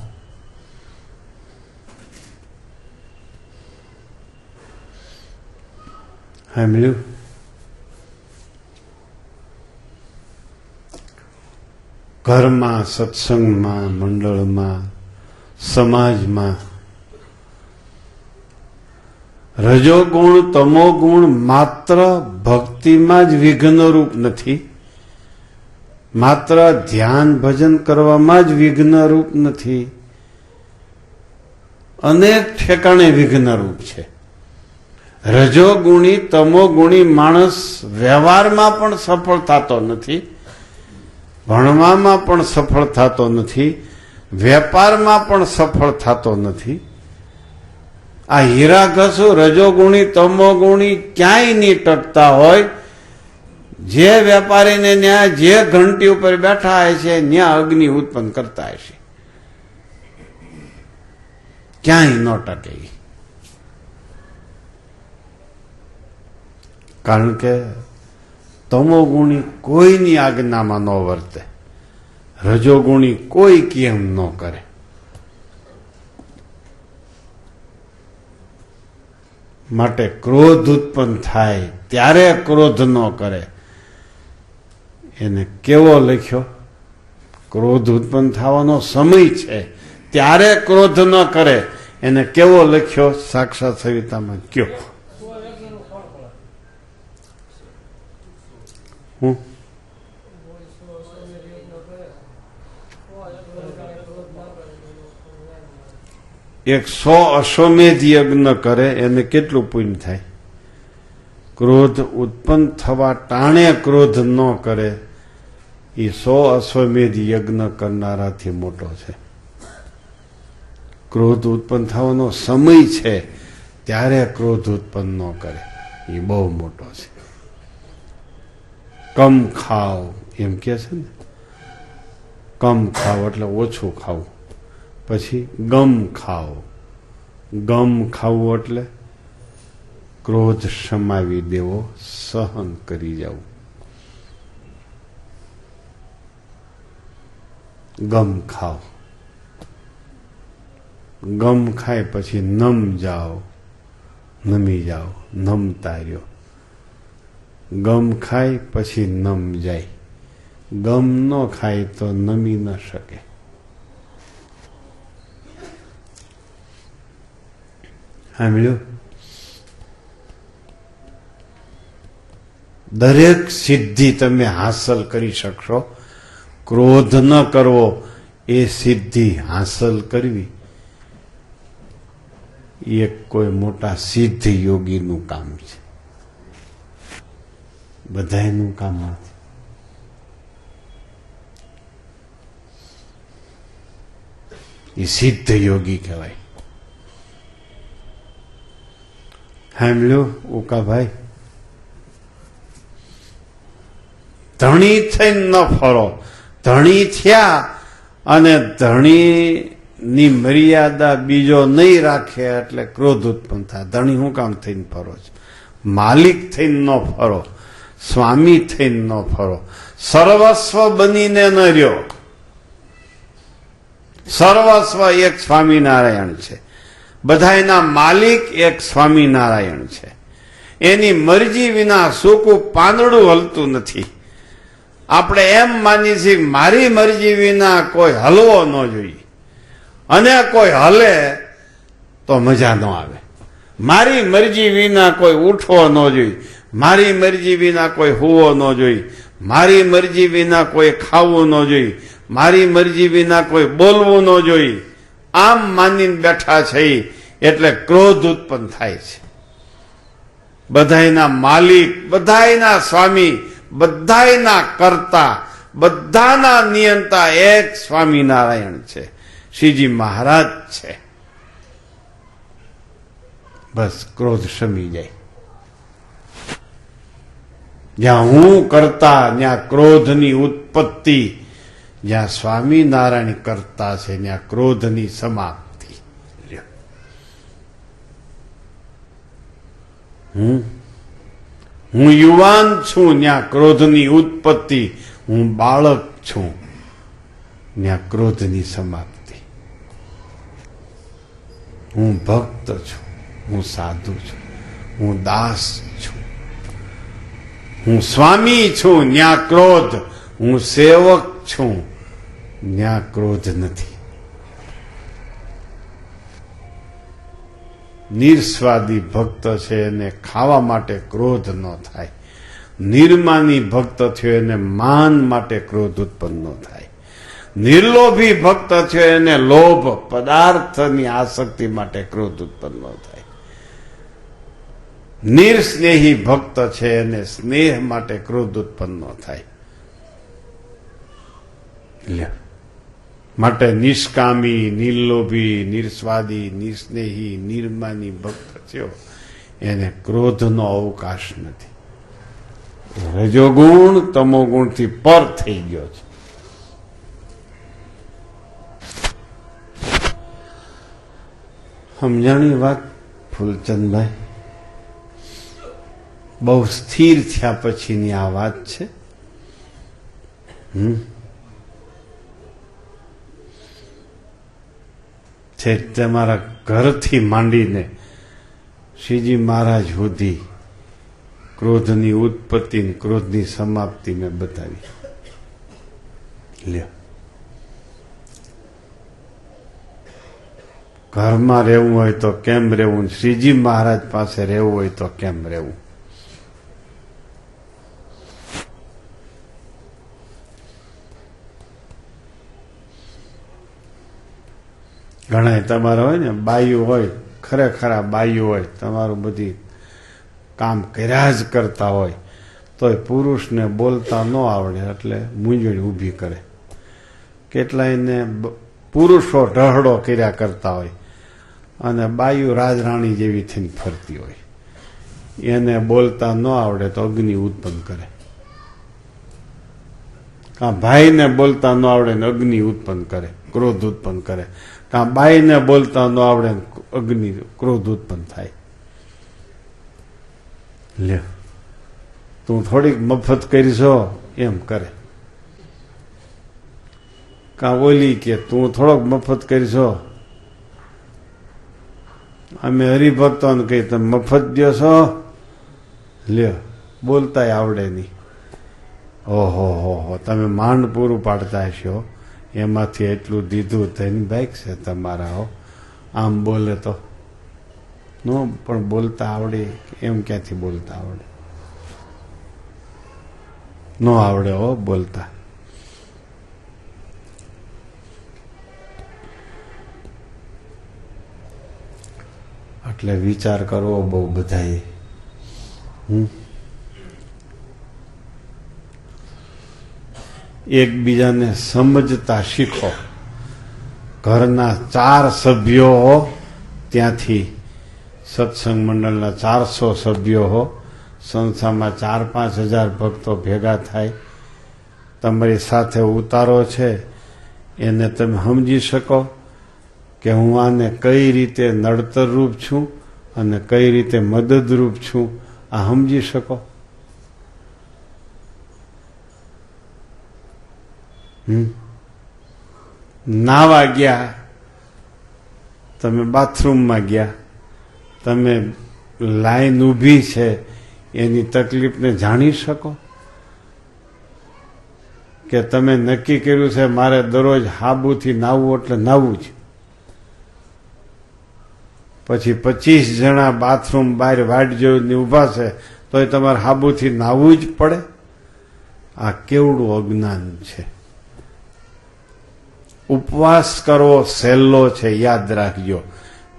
સાંભળ્યું? ઘરમાં, સત્સંગમાં, મંડળમાં, સમાજમાં રજોગુણ તમોગુણ માત્ર ભક્તિમાં જ વિઘ્નરૂપ નથી, માત્ર ધ્યાન ભજન કરવામાં જ વિઘ્નરૂપ નથી, અનેક ઠેકાણે વિઘ્નરૂપ છે. રજોગુણી તમોગુણી માણસ વ્યવહારમાં પણ સફળ થતો નથી, ભણવામાં પણ સફળ થતો નથી, વેપારમાં પણ સફળ થતો નથી. આ હીરા ઘસુ રજોગુણી તમોગુણી ક્યાંય નહીં ટકતા હોય. જે વેપારીને ત્યાં જે ઘંટી ઉપર બેઠા હોય છે ત્યાં અગ્નિ ઉત્પન્ન કરતા હશે. ક્યાંય ન ટકે. કારણ કે તમોગુણી કોઈની આજ્ઞામાં ન વર્તે, રજોગુણી કોઈ કેમ ન કરે. માટે ક્રોધ ઉત્પન્ન થાય ત્યારે ક્રોધ ન કરે. એને કેવો લખ્યો? ક્રોધ ઉત્પન્ન થવાનો સમય છે ત્યારે ક્રોધ ન કરે. એને કેવો લખ્યો? સાક્ષાત સવિતામાં કયો? હું એક 100 અશ્વમેધ યજ્ઞ કરે એને કેટલું પુણ્ય થાય? ક્રોધ ઉત્પન્ન થવા ટાણે ક્રોધ ન કરે એ 100 અશ્વમેધ યજ્ઞ કરનારાથી મોટો છે. ક્રોધ ઉત્પન્ન થવાનો સમય છે ત્યારે ક્રોધ ઉત્પન્ન ન કરે એ બહુ મોટો છે. કમ ખાવ એમ કે છે ને, કમ ખાવ એટલે ઓછું ખાવું. પછી ગમ ખાવ, ગમ ખાવું એટલે ક્રોધ સમાવી દેવો, સહન કરી જવું. ગમ ખાવ, ગમ ખાય પછી નમ જાઓ, નમી જાઓ, નમતા રહ્યો. ગમ ખાય પછી નમ જાય. ગમ ન ખાય તો નમી ન શકે. સાંભળ્યું? દરેક સિદ્ધિ તમે હાંસલ કરી શકશો. ક્રોધ ન કરવો એ સિદ્ધિ હાંસલ કરવી એ કોઈ મોટા સિદ્ધ યોગીનું કામ છે, બધાયનું કામ નથી. એ સિદ્ધ યોગી કહેવાય. સાંભળ્યું ઉકાભાઈ? ધણી થઈને ન ફરો. ધણી થયા અને ધણીની મર્યાદા બીજો નહીં રાખે એટલે ક્રોધ ઉત્પન્ન થાય. ધણી હું કામ થઈને ફરો છો? માલિક થઈને ન ફરો, સ્વામી થઈને ન ફરો. સર્વસ્વ બનીને ન રહ્યો. સર્વસ્વ એક સ્વામિનારાયણ છે. બધાયના માલિક એક સ્વામિનારાયણ છે. એની મરજી વિના સૂકું પાંદડું હલતું નથી. આપણે એમ માનીએ છીએ મારી મરજી વિના કોઈ હલવો ન જોઈએ, અને કોઈ હલે તો મજા ન આવે. મારી મરજી વિના કોઈ ઉઠવો ન જોઈએ, મારી મરજી વિના કોઈ હુવો ન જોઈએ, મારી મરજી વિના કોઈ ખાવું ન જોઈએ, મારી મરજી વિના કોઈ બોલવું ન જોઈએ. આમ માનીને બેઠા છે એટલે ક્રોધ ઉત્પન્ન થાય છે. બધાયના માલિક, બધાયના સ્વામી, બધાયના કર્તા, બધાના નિયંતા એક સ્વામિનારાયણ છે, શ્રીજી મહારાજ છે. બસ ક્રોધ શમી જાય. જ્યાં હું કરતા ત્યાં ક્રોધની ઉત્પત્તિ, જ્યાં સ્વામિનારાયણ કરતા છે ત્યાં ક્રોધની સમાપ્તિ. હું યુવાન છું ત્યાં ક્રોધની ઉત્પત્તિ, હું બાળક છું ત્યાં ક્રોધની સમાપ્તિ. હું ભક્ત છું, હું સાધુ છું, હું દાસ છું, હું સ્વામી છું ત્યાં ક્રોધ, હું સેવક છું ત્યાં ક્રોધ નથી. નિર્સ્વાદી ભક્ત છે એને ખાવા માટે ક્રોધ ન થાય. નિર્માની ભક્ત થયો એને માન માટે ક્રોધ ઉત્પન્ન ન થાય. નિર્લોભી ભક્ત થયો એને લોભ, પદાર્થની આસક્તિ માટે ક્રોધ ઉત્પન્ન ન થાય. નિર્સ્નેહી ભક્ત છે એને સ્નેહ માટે ક્રોધ ઉત્પન્ન ન થાય. માટે નિષ્કામી, નિર્લોભી, નિર્સ્વાદી, નિસ્નેહી, નિર્માની ભક્ત થયો એને ક્રોધનો અવકાશ નથી. રજોગુણ તમોગુણથી પર થઈ ગયો છે. સમજાણી વાત ફૂલચંદભાઈ? બહુ સ્થિર થયા પછીની આ વાત છે. છે તમારા ઘરથી માંડીને શ્રીજી મહારાજ સુધી ક્રોધની ઉત્પત્તિ, ક્રોધની સમાપ્તિ મેં બતાવી. લ્યો, ઘરમાં રહેવું હોય તો કેમ રહેવું, શ્રીજી મહારાજ પાસે રહેવું હોય તો કેમ રહેવું. ઘણા તમારા હોય ને બાયું હોય, ખરેખર બાયું હોય, તમારું બધી કામ કર્યા જ કરતા હોય તોય પુરુષને બોલતા ન આવડે એટલે મૂંઝવણ ઊભી કરે. કેટલાયને પુરુષો ઢહડો કર્યા કરતા હોય અને બાયું રાજરાણી જેવી થઈને ફરતી હોય, એને બોલતા ન આવડે તો અગ્નિ ઉત્પન્ન કરે. કાં ભાઈને બોલતા ન આવડે ને અગ્નિ ઉત્પન્ન કરે, ક્રોધ ઉત્પન્ન કરે. કાં બાઈને બોલતા ન આવડે અગ્નિ ક્રોધ ઉત્પન્ન થાય. લે, તું થોડીક મફત કરીશો એમ કરે. કાં ઓલી કે તું થોડોક મફત કરીશો. અમે હરિભક્તોને કહી તમે મફત દો છો. લ્યો, બોલતાય આવડે નહીં. ઓહો હો, તમે માંડ પૂરું પાડતા હશો, એમાંથી એટલું દીધું તેની બાઈક છે તમારા. હો, આમ બોલે તો નો, પણ બોલતા આવડે એમ ક્યાંથી બોલતા આવડે? ન આવડે હો બોલતા. એટલે વિચાર કરવો બહુ બધાએ. એકબીજાને સમજતા શીખો. ઘરના 4 સભ્યો, ત્યાંથી સત્સંગ મંડળના 400 સભ્યો હો, સંસ્થામાં 4-5 હજાર ભક્તો ભેગા થાય, તમારી સાથે ઉતારો છે, એને તમે સમજી શકો કે હું આને કઈ રીતે નડતરરૂપ છું અને કઈ રીતે મદદરૂપ છું, આ સમજી શકો. નાવા ગયા, તમે બાથરૂમમાં ગયા, તમે લાઈન ઊભી છે એની તકલીફને જાણી શકો કે તમે નક્કી કર્યું છે મારે દરરોજ હાબુથી નાહવું એટલે નાહવું જ. પછી 25 જણા બાથરૂમ બહાર વાટ જેવું ઊભા છે તોય તમારે હાબુથી નાહવું જ પડે. આ કેવડું અજ્ઞાન છે. ઉપવાસ કરવો સહેલો છે, યાદ રાખજો.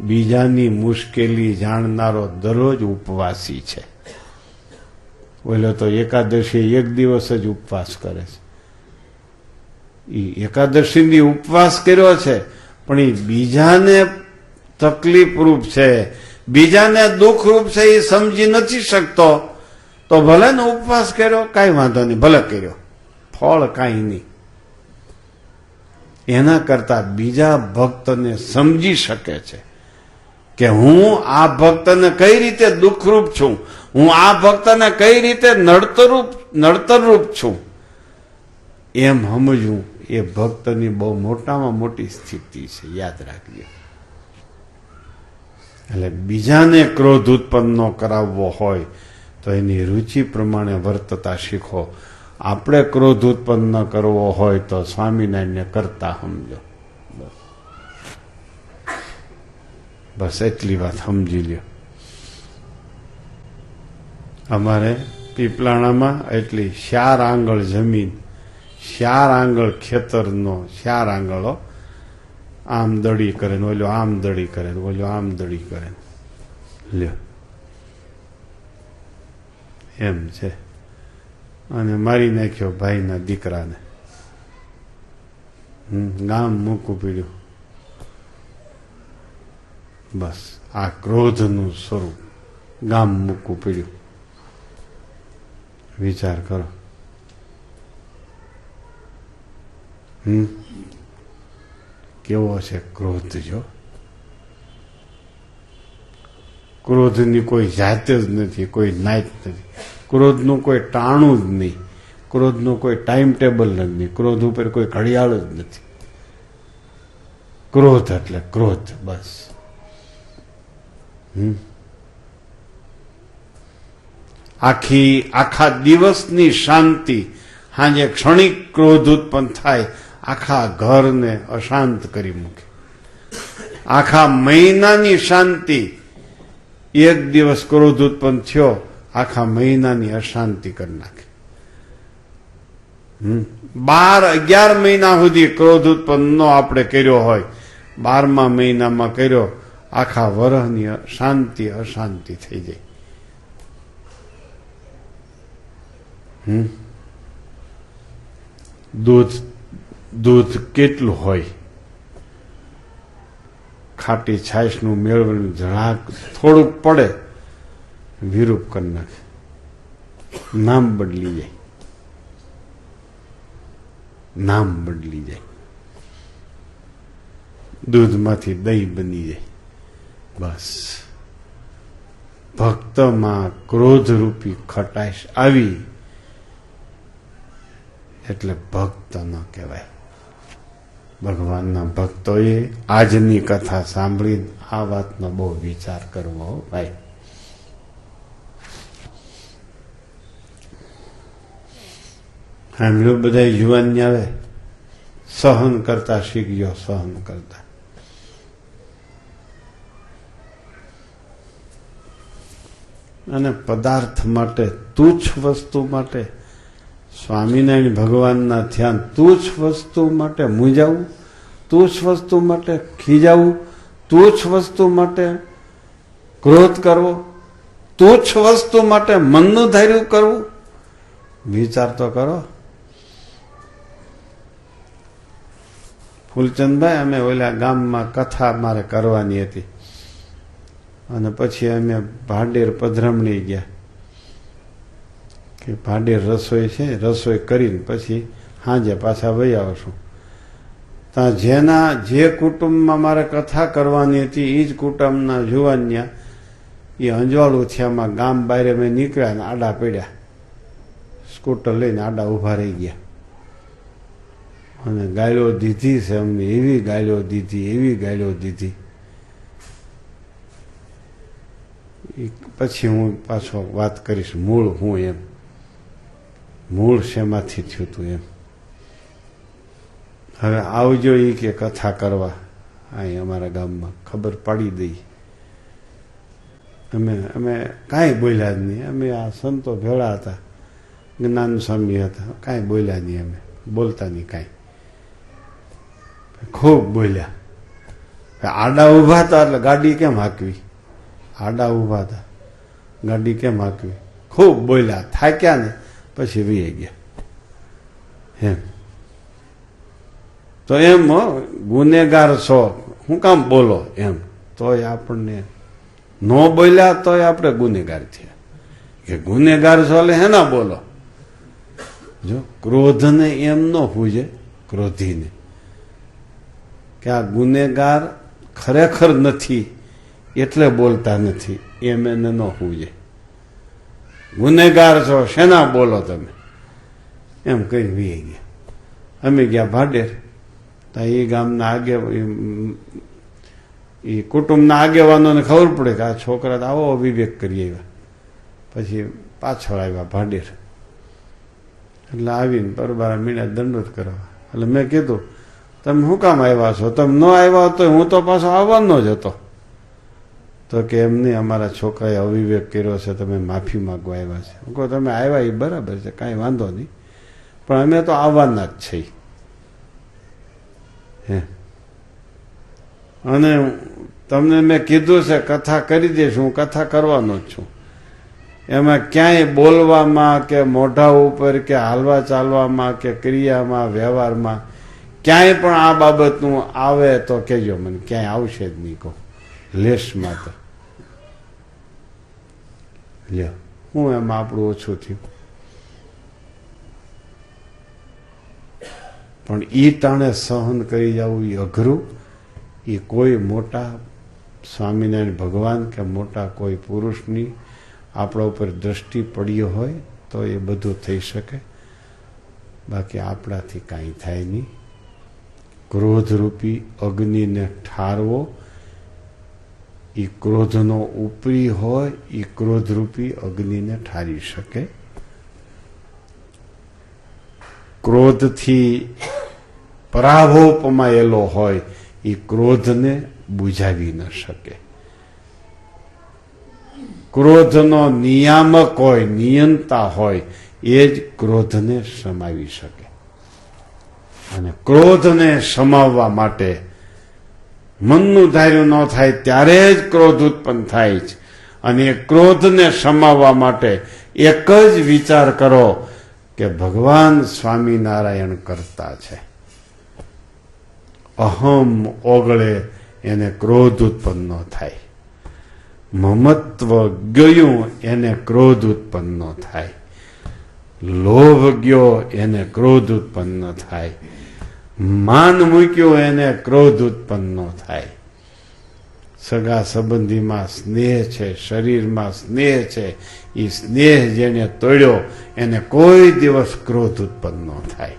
બીજાની મુશ્કેલી જાણનારો દરરોજ ઉપવાસી છે. બોલો તો એકાદશી 1 દિવસ જ ઉપવાસ કરે છે. એ એકાદશીની ઉપવાસ કર્યો છે પણ એ બીજાને તકલીફ રૂપ છે, બીજાને દુઃખ રૂપ છે, એ સમજી નથી શકતો. તો ભલે ને ઉપવાસ કર્યો, કાંઈ વાંધો નહીં, ભલે કર્યો, ફળ કાંઈ નહીં. એના કરતા બીજા ભક્તને સમજી શકે છે કે હું આ ભક્તને કઈ રીતે દુઃખરૂપ છું, હું આ ભક્તને કઈ રીતે નડતરરૂપ છું, એમ સમજવું એ ભક્તની બહુ મોટામાં મોટી સ્થિતિ છે. યાદ રાખજો. એટલે બીજાને ક્રોધ ઉત્પન્ન ન કરાવવો હોય તો એની રુચિ પ્રમાણે વર્તતા શીખો. આપણે ક્રોધ ઉત્પન્ન ન કરવો હોય તો સ્વામિનારાયણને કરતા સમજો. બસ એટલી વાત સમજી લ્યો. અમારે પીપલાણામાં એટલી 4 આંગળ જમીન, 4 આંગળ ખેતરનો, 4 આંગળો આમ દડી કરે ને ઓલો આમ દડી કરે ને ઓલો આમ દડી કરે. લ્યો, એમ છે. અને મારી નાખ્યો ભાઈના દીકરાને. ગામ મૂકવું પડ્યું. બસ આ ક્રોધનું સ્વરૂપ, ગામ મૂકવું પડ્યું. વિચાર કરો. કેવો છે ક્રોધ? જો ક્રોધની કોઈ જાત જ નથી, કોઈ નાત નથી, ક્રોધનું કોઈ ટાણું જ નહીં, ક્રોધનું કોઈ ટાઈમ ટેબલ જ નહીં, ક્રોધ ઉપર કોઈ ઘડિયાળ જ નથી. ક્રોધ એટલે ક્રોધ, બસ. આખા દિવસની શાંતિ સાંજે ક્ષણિક ક્રોધ ઉત્પન્ન થાય, આખા ઘરને અશાંત કરી મૂકે. આખા મહિનાની શાંતિ, એક દિવસ ક્રોધ ઉત્પન્ન થયો, આખા મહિનાની અશાંતિ કરી નાખે. 12-11 મહિના સુધી ક્રોધ ઉત્પન્ન નો આપણે કર્યો હોય, 12મા મહિનામાં કર્યો, આખા વરહની શાંતિ અશાંતિ થઈ જાય. દૂધ કેટલું હોય, ખાટી છાશનું મેળવવાનું જરાક થોડુંક પડે, વિરૂપ કરી નાખે, નામ બદલી જાય, નામ બદલી જાય. દૂધમાંથી દહીં બની જાય. બસ ભક્તમાં ક્રોધરૂપી ખટાશ આવી એટલે ભક્ત ન કહેવાય. ભગવાનના ભક્તોએ આજની કથા સાંભળીને આ વાતનો બહુ વિચાર કરવો ભાઈ. સાંભળ્યું બધા યુવાન આવે, સહન કરતા શીખ ગયો, સહન કરતા. અને પદાર્થ માટે, તુચ્છ વસ્તુ માટે, સ્વામિનારાયણ ભગવાનના ધ્યાન, તુચ્છ વસ્તુ માટે મૂંઝાવું, તુચ્છ વસ્તુ માટે ખીજાવું, તુચ્છ વસ્તુ માટે ક્રોધ કરવો, તુચ્છ વસ્તુ માટે મનનું ધાર્યું કરવું. વિચાર તો કરો. ફૂલચંદભાઈ, અમે ઓલા ગામમાં કથા મારે કરવાની હતી અને પછી અમે ભાડેર પધરામણી ગયા કે ભાડેર રસોઈ છે, રસોઈ કરીને પછી સાંજે પાછા વહી આવશું. ત્યાં જે કુટુંબમાં મારે કથા કરવાની હતી એ જ કુટુંબના જુવાનિયા એ અંજવાળું થયામાં ગામ બહાર મેં નીકળ્યા ને આડા પડ્યા, સ્કૂટર લઈને આડા ઊભા રહી ગયા અને ગાળો દીધી છે અમને, એવી ગાળો દીધી, એવી ગાળો દીધી. પછી હું પાછો વાત કરીશ મૂળ હું એમ, મૂળ શેમાંથી થયું હતું એમ. હવે આવજો એ કે કથા કરવા અહીં અમારા ગામમાં, ખબર પાડી દઈ. અમે કાંઈ બોલ્યા જ નહીં. અમે આ સંતો ભેળા હતા, જ્ઞાન સ્વામી હતા, કાંઈ બોલ્યા નહીં. અમે બોલતા નહીં કાંઈ. ખૂબ બોલ્યા. આડા ઊભા હતા એટલે ગાડી કેમ હાંકવી, આડા ઊભા હતા ગાડી કેમ હાંકવી. ખૂબ બોલ્યા, થાક્યા ને પછી વી ગયા એમ. તો એમ ગુનેગાર છો, હું કામ બોલો એમ. તોય આપણને ન બોલ્યા તોય આપણે ગુનેગાર થયા કે ગુનેગાર છો એટલે હેના બોલો. જો ક્રોધને એમ ન પૂજે, ક્રોધીને કે આ ગુનેગાર ખરેખર નથી એટલે બોલતા નથી, એમ એને ન પૂજે. ગુનેગાર છો શેના બોલો તમે એમ કઈ વી ગયા. અમે ગયા ભાડેર. તો એ ગામના એ કુટુંબના આગેવાનોને ખબર પડે કે આ છોકરા આવો વિવેક કરી આવ્યા. પછી પાછળ આવ્યા ભાડેર. એટલે આવીને પરબારા મીણા દંડોત કરવા. એટલે મેં કીધું તમે શું કામ આવ્યા છો, તમે ન આવ્યા તો હું તો પાછો આવવાનો જ હતો. તો કે એમ નહીં, અમારા છોકરાએ અવિવેક કર્યો છે, તમે માફી માંગવા આવ્યા છે. હું કહું તમે આવ્યા એ બરાબર છે, કાંઈ વાંધો નહીં, પણ અમે તો આવવાના જ છીએ. હે અને તમને મેં કીધું છે કથા કરી દઈશ, હું કથા કરવાનો જ છું. એમાં ક્યાંય બોલવામાં કે મોઢા ઉપર કે હાલવા ચાલવામાં કે ક્રિયામાં વ્યવહારમાં ક્યાંય પણ આ બાબતનું આવે તો કહેજો મને. ક્યાંય આવશે જ નહીં કહો લેશમાં. તો લ્યો હું એમાં આપણું ઓછું થયું. પણ એ ટાણે સહન કરી જવું એ અઘરું. એ કોઈ મોટા સ્વામિનારાયણ ભગવાન કે મોટા કોઈ પુરુષની આપણા ઉપર દ્રષ્ટિ પડી હોય તો એ બધું થઈ શકે, બાકી આપણાથી કાંઈ થાય નહીં. ક્રોધરૂપી અગ્નિને ઠારવો, એ ક્રોધનો ઉપરી હોય એ ક્રોધરૂપી અગ્નિને ઠારી શકે. ક્રોધથી પરાભવ પમાયેલો હોય એ ક્રોધને બુઝાવી ન શકે. ક્રોધનો નિયામક હોય, નિયંતા હોય, એ જ ક્રોધને સમાવી શકે. અને ક્રોધને સમાવવા માટે મનનું ધાર્યું ન થાય ત્યારે જ ક્રોધ ઉત્પન્ન થાય છે. અને એ ક્રોધને સમાવવા માટે એક જ વિચાર કરો કે ભગવાન સ્વામિનારાયણ કરતા છે. અહમ ઓગળે એને ક્રોધ ઉત્પન્ન ન થાય. મમત્વ ગયું એને ક્રોધ ઉત્પન્ન ન થાય. લોભ ગયો એને ક્રોધ ઉત્પન્ન ન થાય. માન મૂક્યું એને ક્રોધ ઉત્પન્ન ન થાય. સગા સંબંધીમાં સ્નેહ છે, શરીરમાં સ્નેહ છે, એ સ્નેહ જેને તોડ્યો એને કોઈ દિવસ ક્રોધ ઉત્પન્ન ન થાય.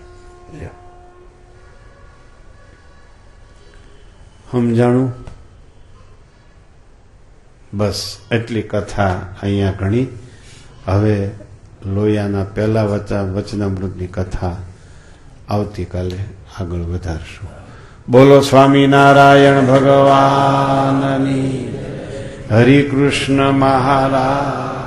સમજાણું? બસ એટલી કથા અહીંયા ઘણી. હવે લોયાના પહેલા વચનામૃતની કથા આવતીકાલે આગળ વધારશું. બોલો સ્વામિનારાયણ ભગવાનની. હરિકૃષ્ણ મહારાજ.